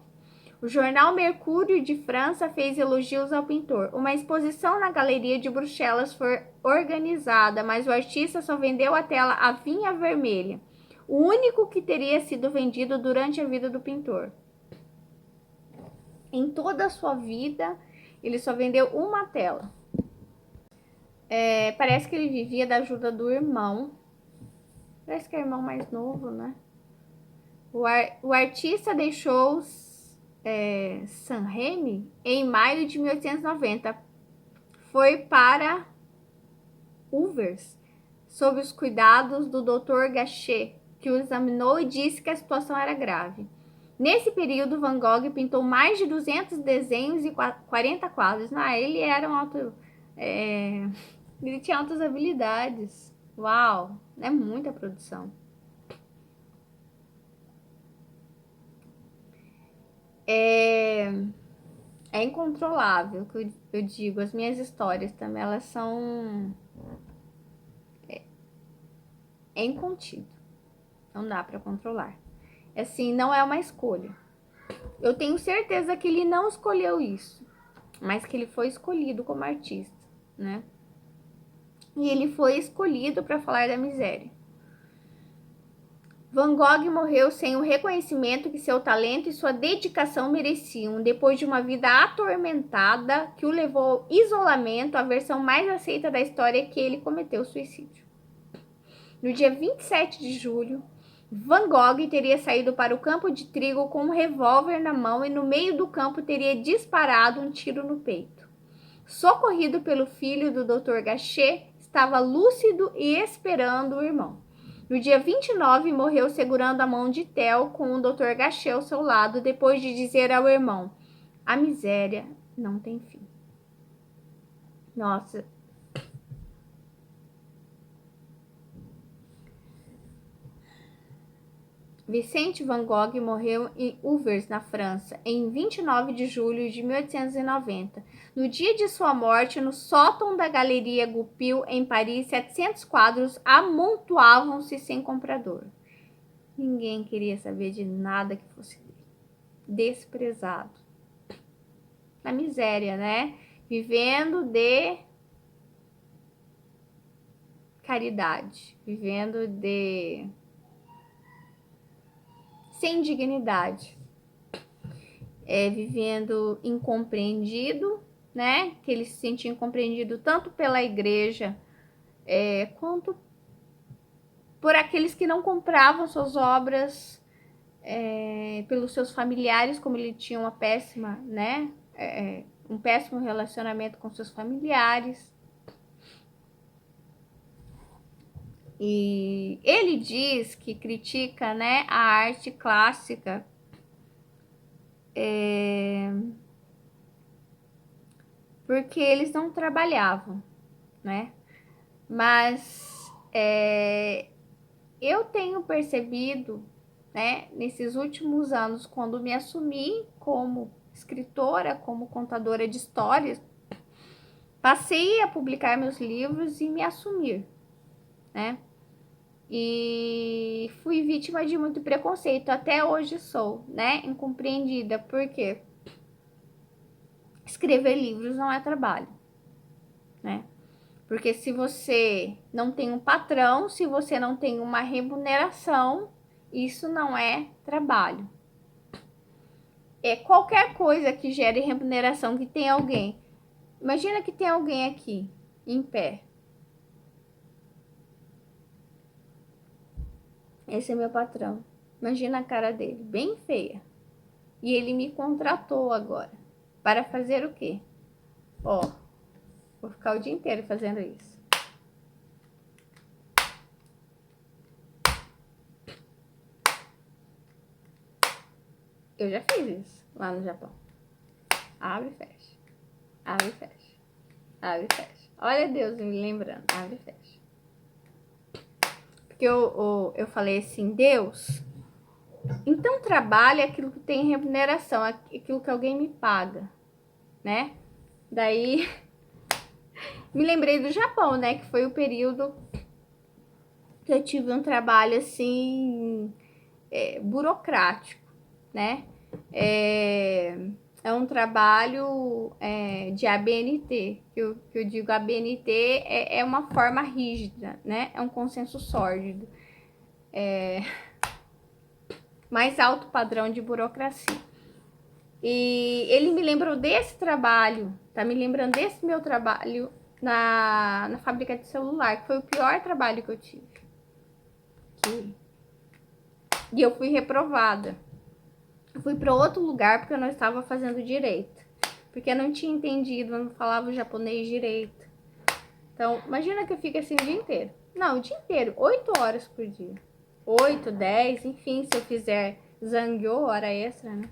[SPEAKER 1] O jornal Mercúrio de França fez elogios ao pintor. Uma exposição na Galeria de Bruxelas foi organizada, mas o artista só vendeu a tela A Vinha Vermelha, o único que teria sido vendido durante a vida do pintor. Em toda a sua vida, ele só vendeu uma tela. Parece que ele vivia da ajuda do irmão. Parece que é o irmão mais novo, né? O artista deixou Saint-Rémy em maio de 1890. Foi para Uvers, sob os cuidados do Dr. Gachet, que o examinou e disse que a situação era grave. Nesse período, Van Gogh pintou mais de 200 desenhos e 40 quadros. Ele era ele tinha altas habilidades. Uau, é muita produção. É incontrolável, que eu digo. As minhas histórias também, elas são incontido. Não dá para controlar. Assim, não é uma escolha. Eu tenho certeza que ele não escolheu isso, mas que ele foi escolhido como artista, né? E ele foi escolhido para falar da miséria. Van Gogh morreu sem o reconhecimento que seu talento e sua dedicação mereciam, depois de uma vida atormentada que o levou ao isolamento. A versão mais aceita da história é que ele cometeu suicídio. No dia 27 de julho, Van Gogh teria saído para o campo de trigo com um revólver na mão e no meio do campo teria disparado um tiro no peito. Socorrido pelo filho do Dr. Gachet, estava lúcido e esperando o irmão. No dia 29, morreu segurando a mão de Theo com o Dr. Gachet ao seu lado, depois de dizer ao irmão: a miséria não tem fim. Nossa. Vicente Van Gogh morreu em Uvers, na França, em 29 de julho de 1890. No dia de sua morte, no sótão da Galeria Goupil, em Paris, 700 quadros amontoavam-se sem comprador. Ninguém queria saber de nada que fosse dele. Desprezado. Na miséria, né? Vivendo de caridade. Vivendo sem dignidade, vivendo incompreendido, né? Que ele se sentia incompreendido tanto pela igreja quanto por aqueles que não compravam suas obras, pelos seus familiares, como ele tinha uma péssima, né? Um péssimo relacionamento com seus familiares. E ele diz que critica, né, a arte clássica porque eles não trabalhavam, né? Mas eu tenho percebido, né, nesses últimos anos, quando me assumi como escritora, como contadora de histórias, passei a publicar meus livros e me assumir, né? E fui vítima de muito preconceito, até hoje sou, né? Incompreendida, porque escrever livros não é trabalho, né? Porque se você não tem um patrão, se você não tem uma remuneração, isso não é trabalho. É qualquer coisa que gere remuneração, que tem alguém. Imagina que tem alguém aqui, em pé. Esse é meu patrão. Imagina a cara dele, bem feia. E ele me contratou agora. Para fazer o quê? Ó, vou ficar o dia inteiro fazendo isso. Eu já fiz isso lá no Japão. Abre e fecha. Abre e fecha. Abre e fecha. Olha Deus me lembrando. Abre e fecha. Porque eu falei assim, Deus, então trabalho é aquilo que tem remuneração, aquilo que alguém me paga, né? Daí me lembrei do Japão, né? Que foi o período que eu tive um trabalho assim burocrático, né? É um trabalho de ABNT, que eu digo ABNT é uma forma rígida, né? É um consenso sórdido. Mais alto padrão de burocracia. E ele me lembrou desse trabalho, tá me lembrando desse meu trabalho na fábrica de celular, que foi o pior trabalho que eu tive. E eu fui reprovada. Eu fui para outro lugar porque eu não estava fazendo direito. Porque eu não tinha entendido, eu não falava o japonês direito. Então, imagina que eu fico assim o dia inteiro. Não, o dia inteiro, 8 horas por dia. 8, 10, enfim, se eu fizer zangyo, hora extra, né?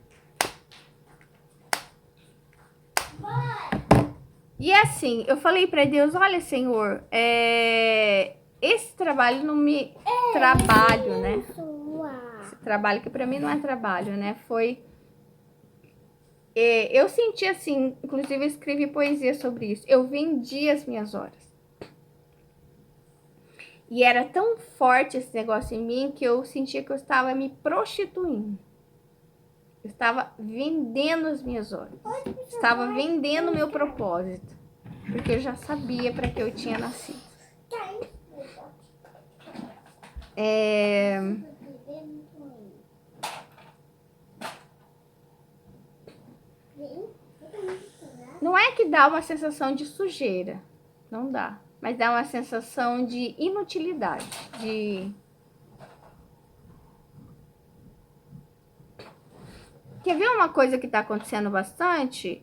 [SPEAKER 1] E assim, eu falei para Deus, olha, Senhor, esse trabalho não me... trabalho, né? Esse trabalho que para mim não é trabalho, né? Foi... eu senti assim, inclusive eu escrevi poesia sobre isso. Eu vendi as minhas horas. E era tão forte esse negócio em mim que eu sentia que eu estava me prostituindo. Eu estava vendendo as minhas horas. Estava vendendo o meu propósito. Porque eu já sabia para que eu tinha nascido. Não é que dá uma sensação de sujeira. Não dá. Mas dá uma sensação de inutilidade. Quer ver uma coisa que tá acontecendo bastante?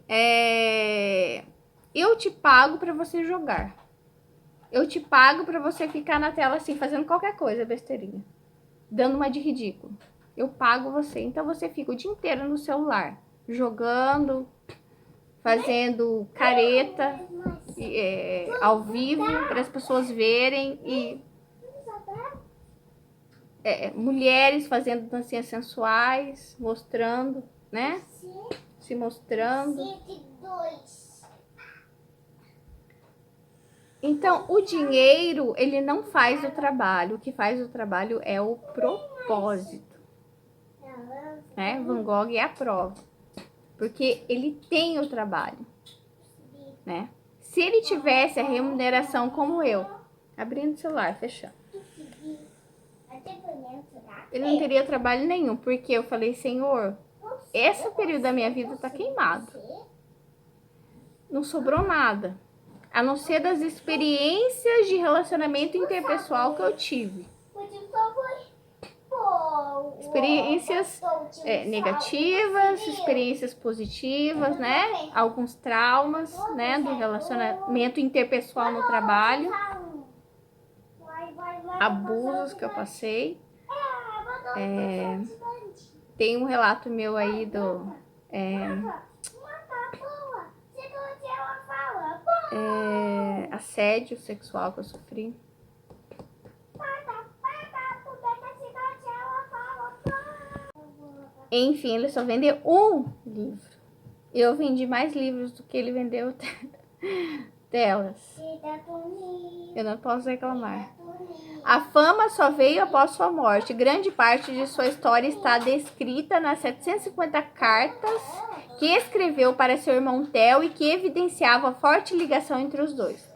[SPEAKER 1] Eu te pago para você jogar. Eu te pago para você ficar na tela assim, fazendo qualquer coisa, besteirinha. Dando uma de ridículo. Eu pago você. Então você fica o dia inteiro no celular, jogando, fazendo careta ao vivo para as pessoas verem e mulheres fazendo dancinhas sensuais, mostrando, né? Se mostrando. Então, o dinheiro, ele não faz o trabalho. O que faz o trabalho é o propósito. Né? Van Gogh é a prova. Porque ele tem o trabalho. Né? Se ele tivesse a remuneração como eu, abrindo o celular, fechando, ele não teria trabalho nenhum. Porque eu falei, Senhor, esse período da minha vida tá queimado. Não sobrou nada. A não ser das experiências de relacionamento interpessoal que eu tive. Experiências negativas, experiências positivas, né? Alguns traumas, né? Do relacionamento interpessoal no trabalho. Abusos que eu passei. Tem um relato meu aí assédio sexual que eu sofri. Enfim, ele só vendeu um livro. Eu vendi mais livros do que ele vendeu delas. Eu não posso reclamar. A fama só veio após sua morte. Grande parte de sua história está descrita nas 750 cartas que escreveu para seu irmão Theo e que evidenciava a forte ligação entre os dois.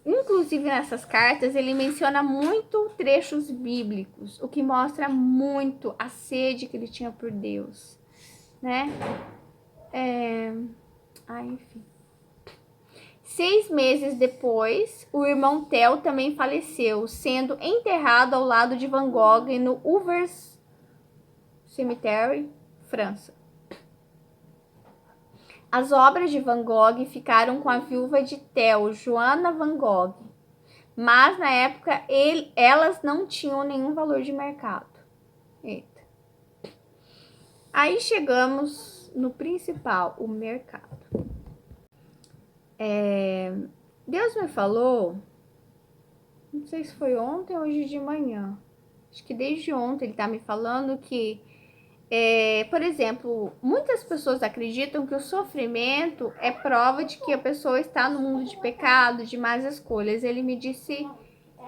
[SPEAKER 1] Inclusive, nessas cartas, ele menciona muito trechos bíblicos, o que mostra muito a sede que ele tinha por Deus, né? Enfim. 6 meses depois, o irmão Theo também faleceu, sendo enterrado ao lado de Van Gogh no Ouvers Cemetery, França. As obras de Van Gogh ficaram com a viúva de Theo, Joana Van Gogh, mas na época elas não tinham nenhum valor de mercado. Eita. Aí chegamos no principal, o mercado. Deus me falou, não sei se foi ontem ou hoje de manhã, acho que desde ontem ele tá me falando que, por exemplo, muitas pessoas acreditam que o sofrimento é prova de que a pessoa está no mundo de pecado, de más escolhas. Ele me disse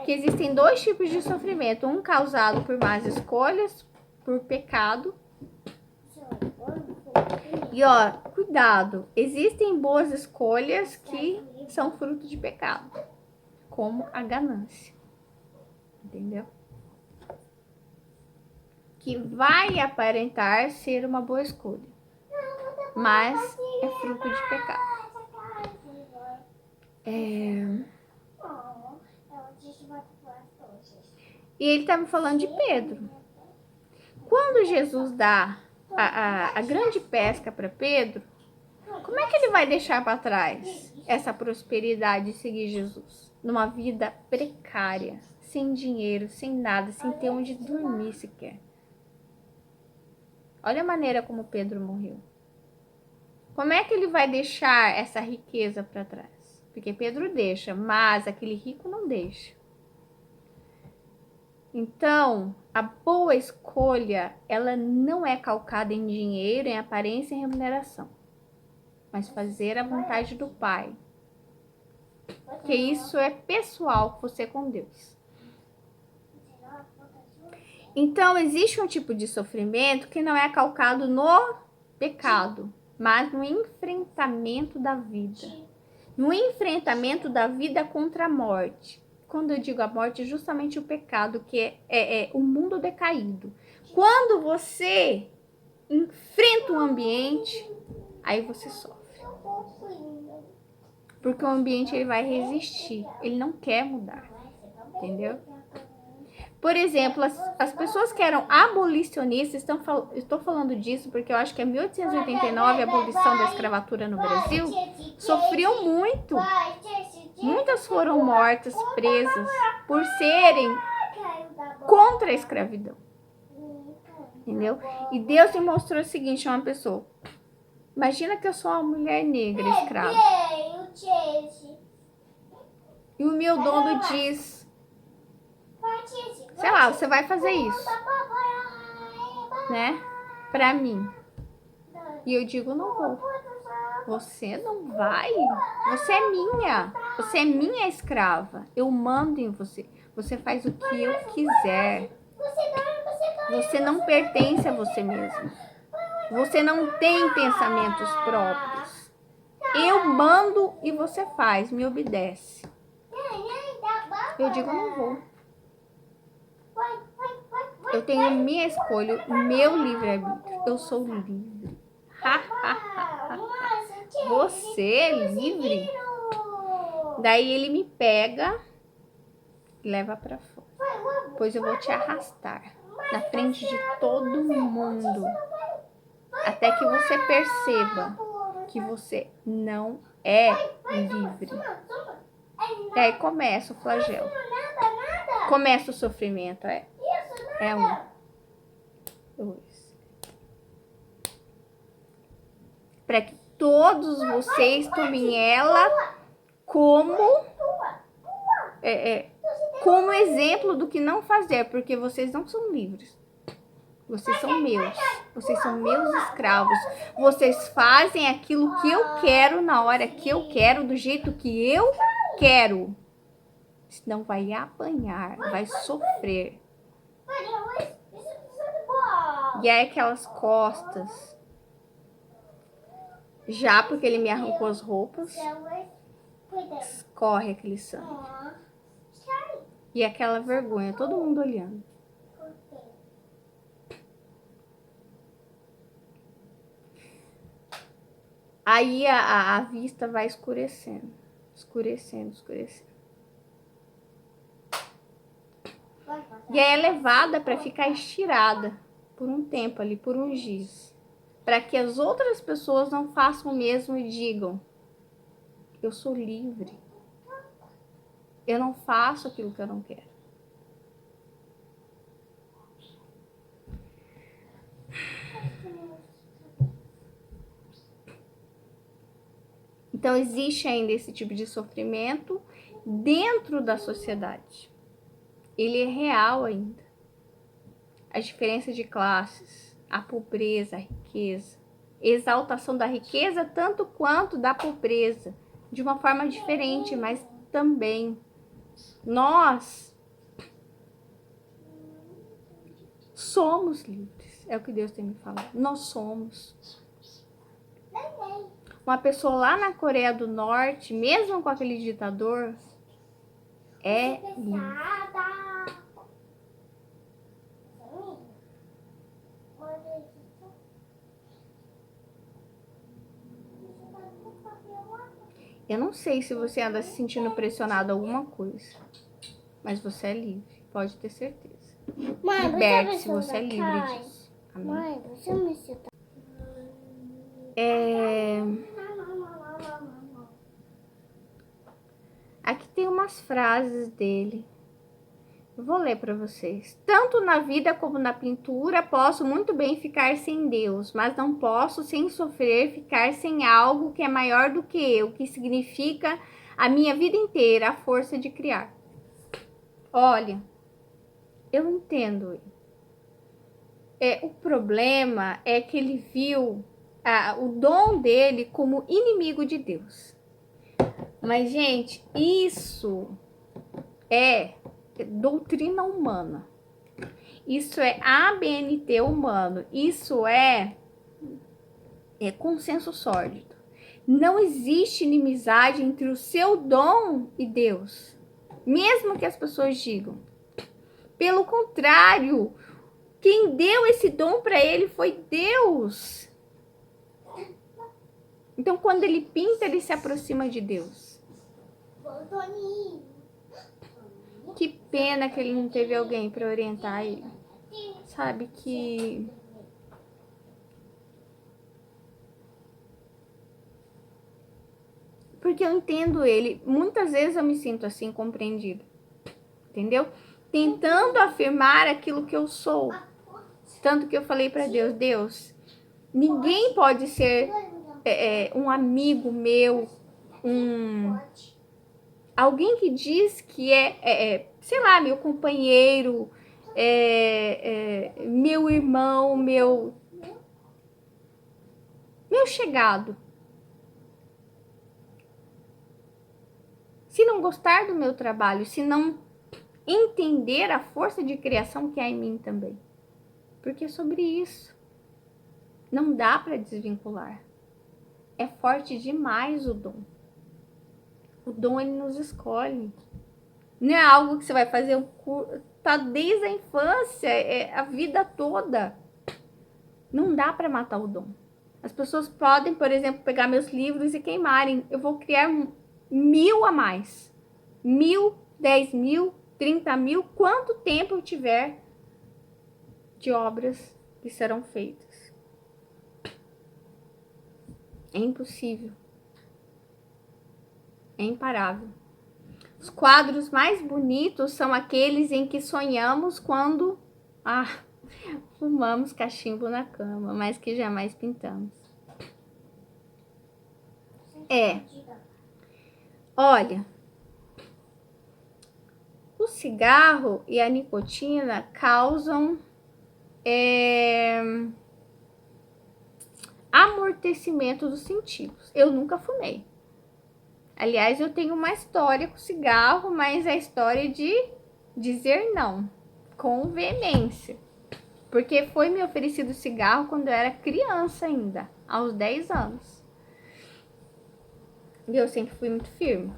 [SPEAKER 1] que existem 2 tipos de sofrimento, um causado por más escolhas, por pecado. E ó, cuidado, existem boas escolhas que são fruto de pecado, como a ganância, entendeu? Que vai aparentar ser uma boa escolha, mas é fruto de pecado. E ele tá me falando de Pedro. Quando Jesus dá a grande pesca para Pedro, como é que ele vai deixar para trás essa prosperidade e seguir Jesus? Numa vida precária, sem dinheiro, sem nada, sem ter onde dormir sequer. Olha a maneira como Pedro morreu. Como é que ele vai deixar essa riqueza para trás? Porque Pedro deixa, mas aquele rico não deixa. Então, a boa escolha, ela não é calcada em dinheiro, em aparência e remuneração, mas fazer a vontade do Pai. Porque isso é pessoal, você com Deus. Então, existe um tipo de sofrimento que não é calcado no pecado, mas no enfrentamento da vida. No enfrentamento da vida contra a morte. Quando eu digo a morte, é justamente o pecado, que é o mundo decaído. Quando você enfrenta um ambiente, aí você sofre. Porque o ambiente ele vai resistir, ele não quer mudar, entendeu? Por exemplo, as pessoas que eram abolicionistas, estou falando disso porque eu acho que em 1889, a abolição da escravatura no Brasil, sofriam muito. Muitas foram mortas, presas, por serem contra a escravidão. Entendeu? E Deus me mostrou o seguinte a uma pessoa. Imagina que eu sou uma mulher negra escrava. E o meu dono diz, sei lá, você vai fazer isso, né? Pra mim. E eu digo, não vou. Você não vai? Você é minha. Você é minha escrava. Eu mando em você. Você faz o que eu quiser. Você não pertence a você mesmo. Você não tem pensamentos próprios. Eu mando e você faz, me obedece. Eu digo, não vou. Eu tenho minha escolha, meu livre-arbítrio. Eu sou livre. Você é livre? Daí ele me pega e leva pra fora. Pois eu vou te arrastar na frente de todo mundo. Até que você perceba que você não é livre. E aí começa o flagelo. Começa o sofrimento. É 1, 2. Para que todos vocês tomem ela como como exemplo do que não fazer, porque vocês não são livres. Vocês são meus. Vocês são meus escravos. Vocês fazem aquilo que eu quero na hora que eu quero, do jeito que eu quero. Senão vai apanhar, vai sofrer. E aí aquelas costas. Já porque ele me arrancou as roupas, escorre aquele sangue. E aquela vergonha, todo mundo olhando. Aí a vista vai escurecendo. Escurecendo. E aí é levada para ficar estirada por um tempo ali, por uns dias. Para que as outras pessoas não façam o mesmo e digam: eu sou livre. Eu não faço aquilo que eu não quero. Então existe ainda esse tipo de sofrimento dentro da sociedade. Ele é real ainda. As diferenças de classes, a pobreza, a riqueza, exaltação da riqueza tanto quanto da pobreza, de uma forma diferente, mas também nós somos livres, é o que Deus tem me falado. Nós somos. Uma pessoa lá na Coreia do Norte, mesmo com aquele ditador, é livre. Eu não sei se você anda se sentindo pressionado a alguma coisa, mas você é livre, pode ter certeza. Liberte-se, você é livre disso. Amém?
[SPEAKER 2] Mãe, você me cita.
[SPEAKER 1] Aqui tem umas frases dele. Eu vou ler para vocês. Tanto na vida como na pintura, posso muito bem ficar sem Deus, mas não posso, sem sofrer, ficar sem algo que é maior do que eu, que significa a minha vida inteira, a força de criar. Olha, eu entendo. O problema é que ele viu o dom dele como inimigo de Deus. Mas, gente, isso é doutrina humana. Isso é ABNT humano. Isso é consenso sórdido. Não existe inimizade entre o seu dom e Deus. Mesmo que as pessoas digam. Pelo contrário, quem deu esse dom para ele foi Deus. Então, quando ele pinta, ele se aproxima de Deus. Que pena que ele não teve alguém para orientar ele. Sabe que... Porque eu entendo ele. Muitas vezes eu me sinto assim, compreendida. Entendeu? Tentando afirmar aquilo que eu sou. Tanto que eu falei para Deus, Deus, ninguém pode ser um amigo meu, alguém que diz que sei lá, meu companheiro, meu irmão, meu chegado. Se não gostar do meu trabalho, se não entender a força de criação que há em mim também. Porque é sobre isso. Não dá para desvincular. É forte demais o dom. O dom, ele nos escolhe. Não é algo que você vai fazer tá desde a infância, a vida toda. Não dá para matar o dom. As pessoas podem, por exemplo, pegar meus livros e queimarem. Eu vou criar 1000 a mais. 1000, 10.000, 30.000, quanto tempo eu tiver de obras que serão feitas. É impossível. É imparável. Os quadros mais bonitos são aqueles em que sonhamos quando fumamos cachimbo na cama, mas que jamais pintamos. Olha, o cigarro e a nicotina causam amortecimento dos sentidos. Eu nunca fumei. Aliás, eu tenho uma história com cigarro, mas é a história de dizer não, com veemência. Porque foi me oferecido cigarro quando eu era criança ainda, aos 10 anos. E eu sempre fui muito firme.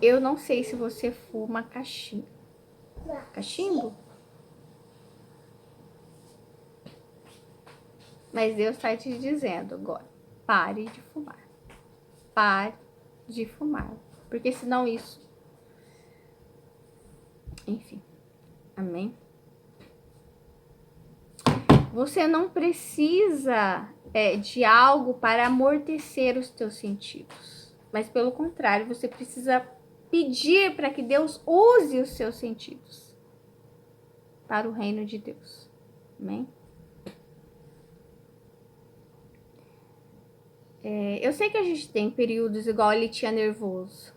[SPEAKER 1] Eu não sei se você fuma cachimbo. Cachimbo? Mas Deus está te dizendo agora, pare de fumar. Pare de fumar. Porque senão isso... Enfim. Amém? Você não precisa de algo para amortecer os teus sentidos. Mas pelo contrário, você precisa pedir para que Deus use os seus sentidos para o reino de Deus. Amém? Eu sei que a gente tem períodos igual ele tinha nervoso.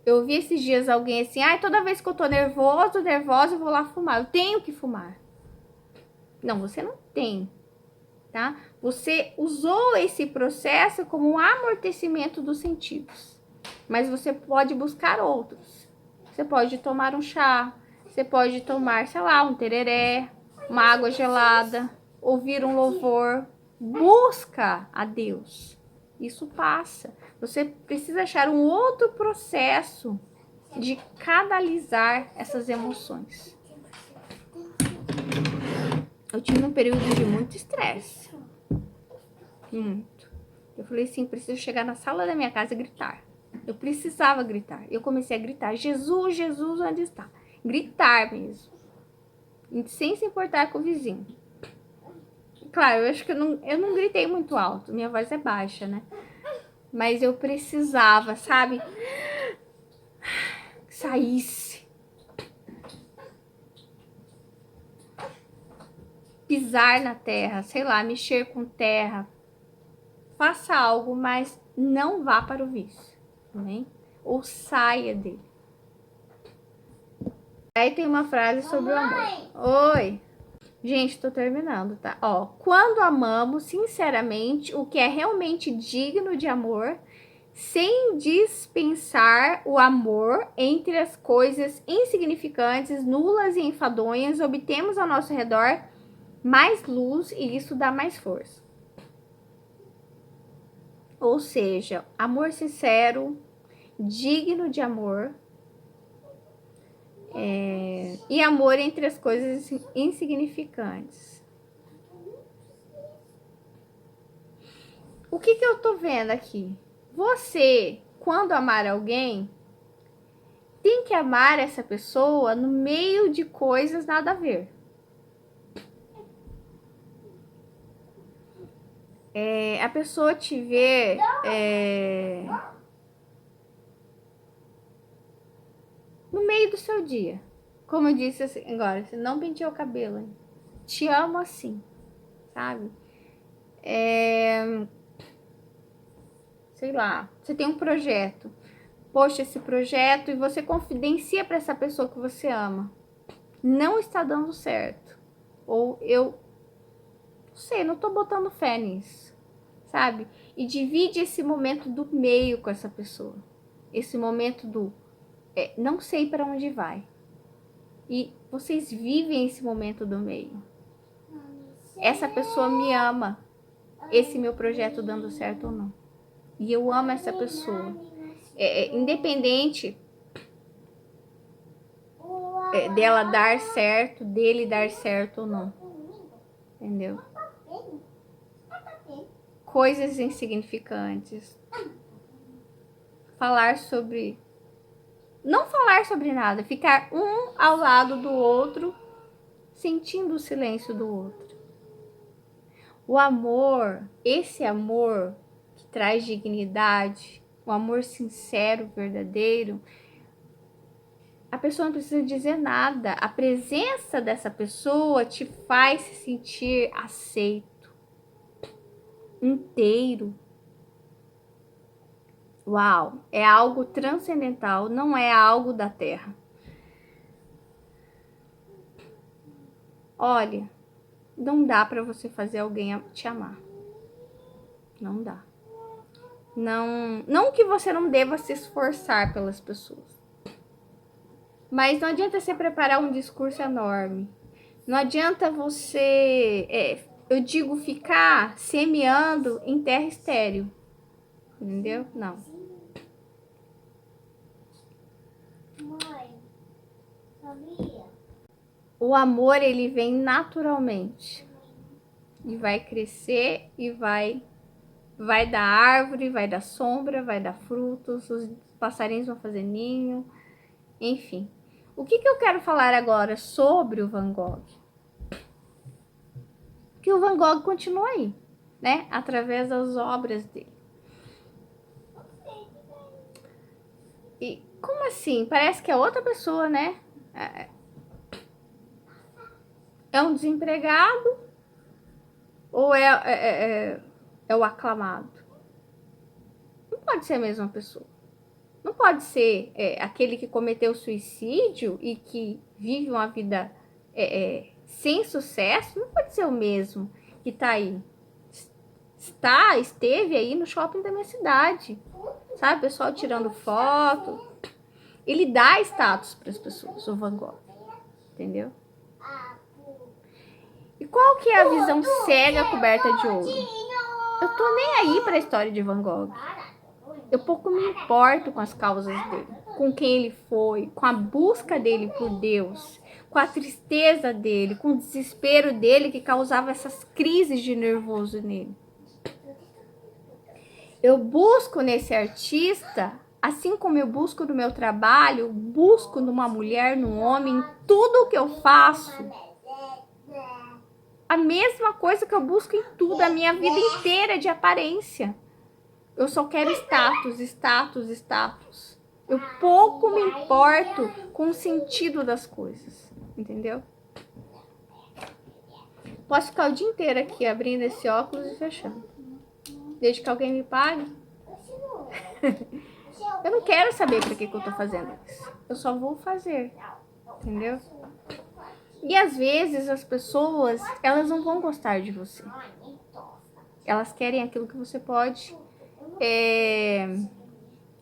[SPEAKER 1] Eu vi esses dias alguém assim, toda vez que eu tô nervosa, eu vou lá fumar. Eu tenho que fumar. Não, você não tem, tá? Você usou esse processo como um amortecimento dos sentidos. Mas você pode buscar outros. Você pode tomar um chá, você pode tomar, sei lá, um tereré, uma água gelada, ouvir um louvor. Busca a Deus. Isso passa. Você precisa achar um outro processo de canalizar essas emoções. Eu tive um período de muito estresse. Muito. Eu falei assim, preciso chegar na sala da minha casa e gritar. Eu precisava gritar. Eu comecei a gritar, Jesus, Jesus, onde está? Gritar mesmo. Sem se importar com o vizinho. Claro, eu acho que eu não gritei muito alto. Minha voz é baixa, né? Mas eu precisava, sabe? Que saísse. Pisar na terra, sei lá, mexer com terra. Faça algo, mas não vá para o vício, né? Ou saia dele. Aí tem uma frase sobre o amor. Oi! Gente, tô terminando, tá? Ó, quando amamos sinceramente o que é realmente digno de amor, sem dispensar o amor entre as coisas insignificantes, nulas e enfadonhas, obtemos ao nosso redor mais luz e isso dá mais força. Ou seja, amor sincero, digno de amor, e amor entre as coisas insignificantes. O que eu tô vendo aqui? Você, quando amar alguém, tem que amar essa pessoa no meio de coisas nada a ver. A pessoa te vê no meio do seu dia. Como eu disse assim, agora, você não penteou o cabelo, hein? Te amo assim, sabe? Sei lá, você tem um projeto. Poxa, esse projeto, e você confidencia para essa pessoa que você ama. Não está dando certo. Ou eu não sei, não tô botando fé nisso, sabe? E divide esse momento do meio com essa pessoa. Esse momento do não sei para onde vai. E vocês vivem esse momento do meio. Essa pessoa me ama. Esse meu projeto dando certo ou não. E eu amo essa pessoa. Independente dela dar certo, dele dar certo ou não. Entendeu? Coisas insignificantes. Falar sobre... Não falar sobre nada. Ficar um ao lado do outro, sentindo o silêncio do outro. O amor, esse amor que traz dignidade, o amor sincero, verdadeiro, a pessoa não precisa dizer nada. A presença dessa pessoa te faz se sentir aceito, inteiro. Uau, é algo transcendental, não é algo da Terra. Olha, não dá para você fazer alguém te amar. Não dá. Não que você não deva se esforçar pelas pessoas. Mas não adianta você preparar um discurso enorme. Não adianta você, eu digo, ficar semeando em terra estéril. Entendeu? Não.
[SPEAKER 2] Mãe, sabia?
[SPEAKER 1] O amor, ele vem naturalmente. E vai crescer e vai dar árvore, vai dar sombra, vai dar frutos, os passarinhos vão fazer ninho, enfim. O que eu quero falar agora sobre o Van Gogh? Que o Van Gogh continua aí, né? Através das obras dele. E como assim? Parece que é outra pessoa, né? É um desempregado ou é o aclamado? Não pode ser a mesma pessoa. Não pode ser aquele que cometeu suicídio e que vive uma vida sem sucesso. Não pode ser o mesmo que tá aí. Esteve aí no shopping da minha cidade. Sabe, o pessoal tirando foto. Ele dá status para as pessoas, o Van Gogh. Entendeu? E qual que é a visão cega coberta de ouro? Eu tô nem aí para a história de Van Gogh. Eu pouco me importo com as causas dele, com quem ele foi, com a busca dele por Deus, com a tristeza dele, com o desespero dele que causava essas crises de nervoso nele. Eu busco nesse artista, assim como eu busco no meu trabalho, busco numa mulher, num homem, em tudo o que eu faço. A mesma coisa que eu busco em tudo, a minha vida inteira de aparência. Eu só quero status, status, status. Eu pouco me importo com o sentido das coisas, entendeu? Posso ficar o dia inteiro aqui abrindo esse óculos e fechando. Desde que alguém me pague. Eu não quero saber para que eu tô fazendo isso. Eu só vou fazer, entendeu? E às vezes as pessoas, elas não vão gostar de você. Elas querem aquilo que você pode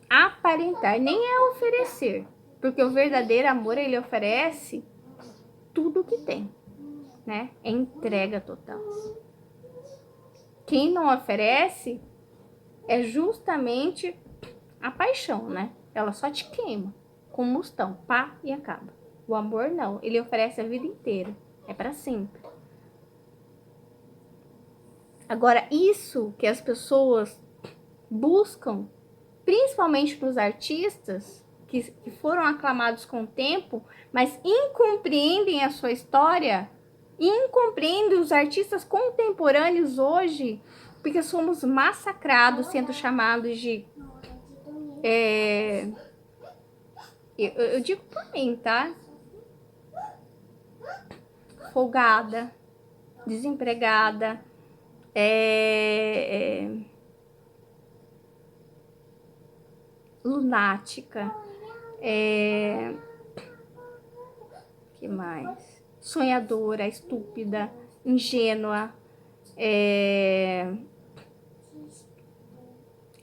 [SPEAKER 1] aparentar, nem é oferecer, porque o verdadeiro amor, ele oferece tudo o que tem, né? É entrega total. Quem não oferece é justamente a paixão, né? Ela só te queima, combustão, pá, e acaba. O amor não, ele oferece a vida inteira, é para sempre. Agora, isso que as pessoas buscam, principalmente nos artistas que foram aclamados com o tempo, mas incompreendem a sua história, incompreendem os artistas contemporâneos hoje, porque somos massacrados, sendo chamados de... eu digo por mim, tá? Folgada, desempregada, lunática, que mais? Sonhadora, estúpida, ingênua,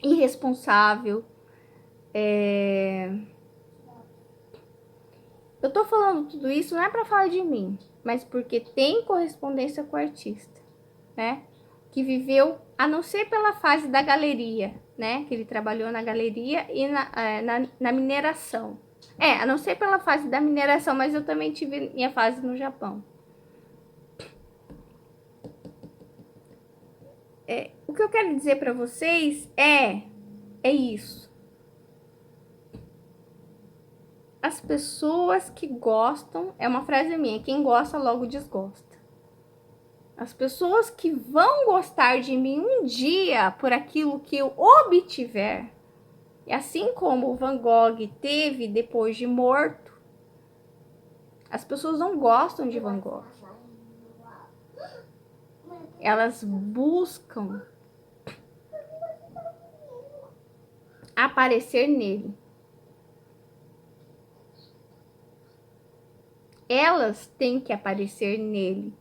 [SPEAKER 1] irresponsável. Eu tô falando tudo isso não é para falar de mim, mas porque tem correspondência com o artista, né? Que viveu, a não ser pela fase da galeria, né? Que ele trabalhou na galeria e na mineração. A não ser pela fase da mineração, mas eu também tive minha fase no Japão. O que eu quero dizer para vocês é isso. As pessoas que gostam, é uma frase minha, quem gosta logo desgosta. As pessoas que vão gostar de mim um dia por aquilo que eu obtiver, e assim como o Van Gogh teve depois de morto, as pessoas não gostam de Van Gogh. Elas buscam aparecer nele. Elas têm que aparecer nele.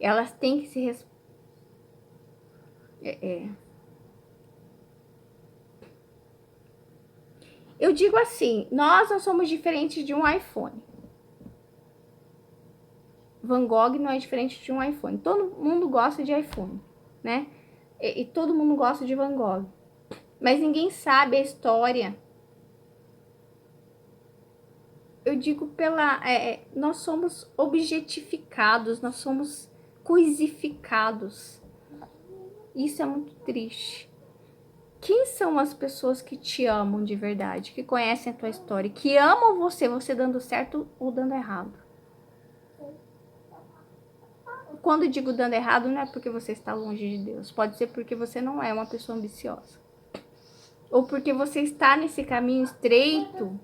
[SPEAKER 1] Elas têm que se Eu digo assim, nós não somos diferentes de um iPhone. Van Gogh não é diferente de um iPhone. Todo mundo gosta de iPhone, né? E todo mundo gosta de Van Gogh. Mas ninguém sabe a história. Eu digo nós somos objetificados, nós somos coisificados. Isso é muito triste. Quem são as pessoas que te amam de verdade, que conhecem a tua história, que amam você dando certo ou dando errado? Quando digo dando errado, não é porque você está longe de Deus. Pode ser porque você não é uma pessoa ambiciosa. Ou porque você está nesse caminho estreito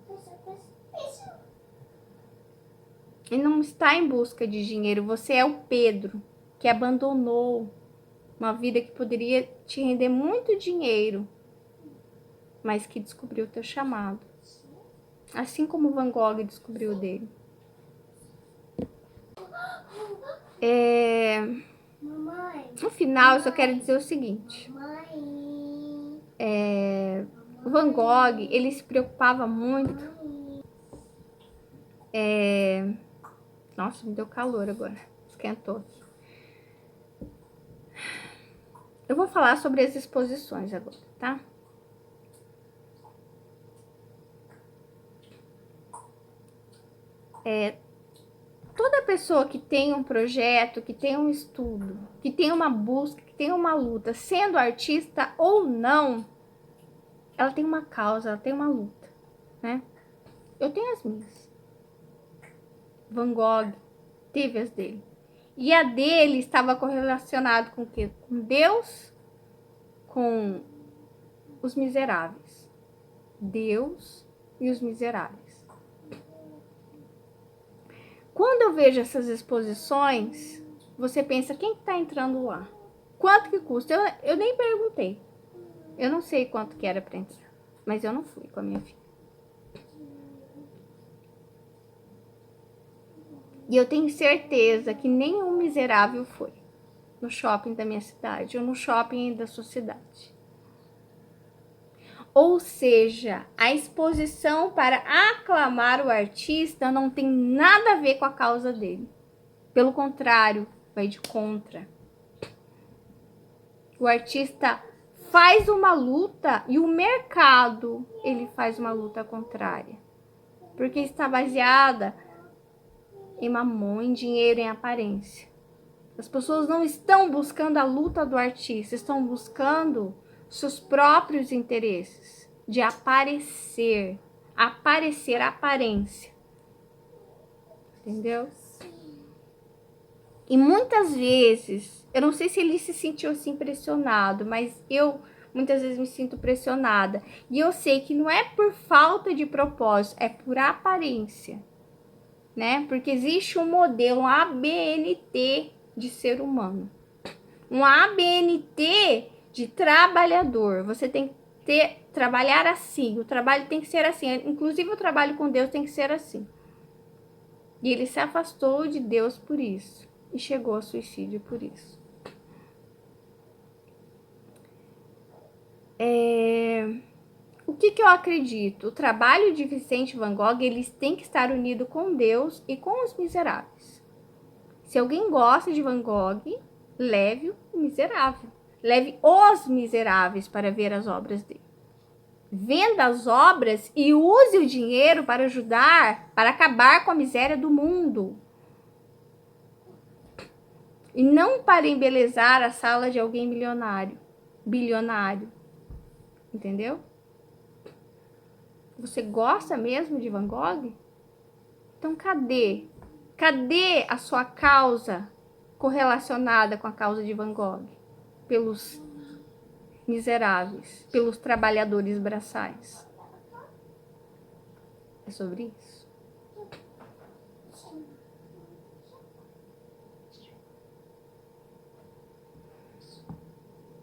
[SPEAKER 1] e não está em busca de dinheiro. Você é o Pedro que abandonou uma vida que poderia te render muito dinheiro, mas que descobriu o teu chamado. Assim como Van Gogh descobriu o dele. No final, eu só quero dizer o seguinte. O Van Gogh, ele se preocupava muito. Nossa, me deu calor agora. Esquentou. Eu vou falar sobre as exposições agora, tá? Toda pessoa que tem um projeto, que tem um estudo, que tem uma busca, que tem uma luta, sendo artista ou não, ela tem uma causa, ela tem uma luta, né? Eu tenho as minhas. Van Gogh teve as dele. E a dele estava correlacionado com o quê? Com Deus, com os miseráveis. Deus e os miseráveis. Quando eu vejo essas exposições, você pensa, quem está entrando lá? Quanto que custa? Eu nem perguntei. Eu não sei quanto que era para entrar, mas eu não fui com a minha filha. E eu tenho certeza que nenhum miserável foi no shopping da minha cidade ou no shopping da sua cidade. Ou seja, a exposição para aclamar o artista não tem nada a ver com a causa dele. Pelo contrário, vai de contra. O artista faz uma luta e o mercado, ele faz uma luta contrária. Porque está baseada em mamon, em dinheiro, em aparência. As pessoas não estão buscando a luta do artista, estão buscando seus próprios interesses de aparecer, aparência. Entendeu? E muitas vezes, eu não sei se ele se sentiu assim pressionado, mas eu muitas vezes me sinto pressionada. E eu sei que não é por falta de propósito, é por aparência, né? Porque existe um modelo, um ABNT de ser humano. Um ABNT de trabalhador. Você tem que trabalhar assim, o trabalho tem que ser assim. Inclusive o trabalho com Deus tem que ser assim. E ele se afastou de Deus por isso. E chegou ao suicídio por isso. O que eu acredito? O trabalho de Vicente Van Gogh, eles têm que estar unido com Deus e com os miseráveis. Se alguém gosta de Van Gogh, leve o miserável. Leve os miseráveis para ver as obras dele. Venda as obras e use o dinheiro para ajudar, para acabar com a miséria do mundo. E não para embelezar a sala de alguém bilionário. Entendeu? Você gosta mesmo de Van Gogh? Então cadê? Cadê a sua causa correlacionada com a causa de Van Gogh? Pelos miseráveis, pelos trabalhadores braçais. É sobre isso.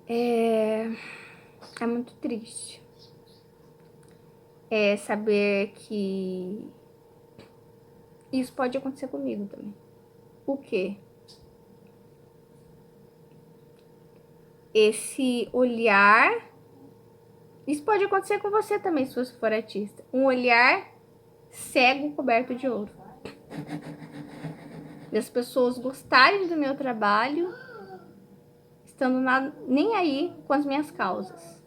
[SPEAKER 1] É muito triste. é saber que isso pode acontecer comigo também. O quê? Esse olhar, isso pode acontecer com você também, se você for artista. Um olhar cego coberto de ouro. Das pessoas gostarem do meu trabalho, estando nem aí com as minhas causas.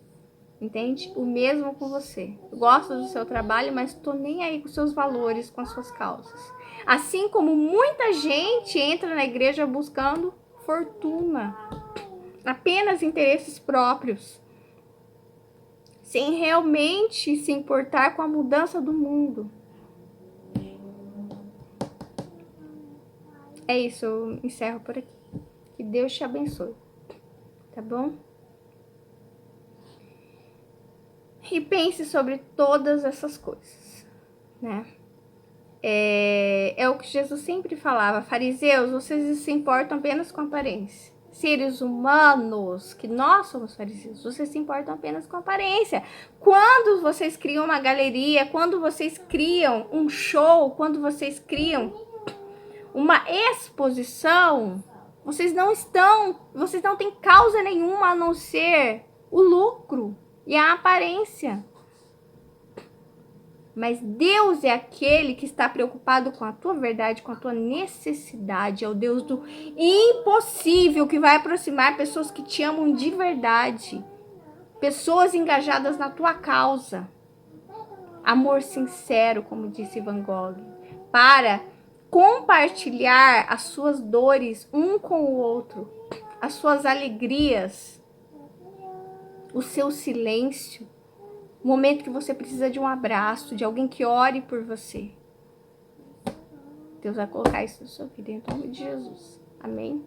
[SPEAKER 1] Entende? O mesmo com você. Eu gosto do seu trabalho, mas tô nem aí com seus valores, com as suas causas. Assim como muita gente entra na igreja buscando fortuna, apenas interesses próprios, sem realmente se importar com a mudança do mundo. É isso, eu encerro por aqui. Que Deus te abençoe, tá bom? E pense sobre todas essas coisas, né? É o que Jesus sempre falava: fariseus, vocês se importam apenas com a aparência. Seres humanos, que nós somos fariseus, vocês se importam apenas com a aparência. Quando vocês criam uma galeria, quando vocês criam um show, quando vocês criam uma exposição, vocês não têm causa nenhuma a não ser o lucro e a aparência. Mas Deus é aquele que está preocupado com a tua verdade, com a tua necessidade. É o Deus do impossível, que vai aproximar pessoas que te amam de verdade. Pessoas engajadas na tua causa. Amor sincero, como disse Van Gogh. Para compartilhar as suas dores um com o outro. As suas alegrias. O seu silêncio. O momento que você precisa de um abraço, de alguém que ore por você. Deus vai colocar isso na sua vida, em nome de Jesus. Amém?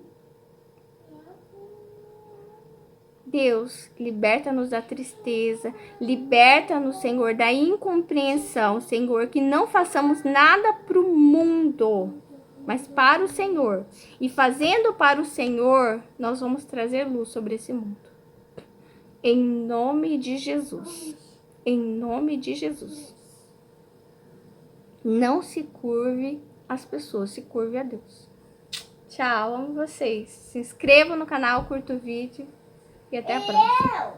[SPEAKER 1] Deus, liberta-nos da tristeza, liberta-nos, Senhor, da incompreensão, Senhor, que não façamos nada para o mundo, mas para o Senhor. E fazendo para o Senhor, nós vamos trazer luz sobre esse mundo. Em nome de Jesus. Em nome de Jesus. Não se curve às pessoas, se curve a Deus. Tchau, amo vocês. Se inscrevam no canal, curta o vídeo e até a próxima.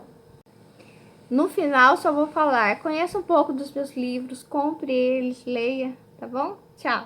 [SPEAKER 1] No final só vou falar, conheça um pouco dos meus livros, compre eles, leia, tá bom? Tchau.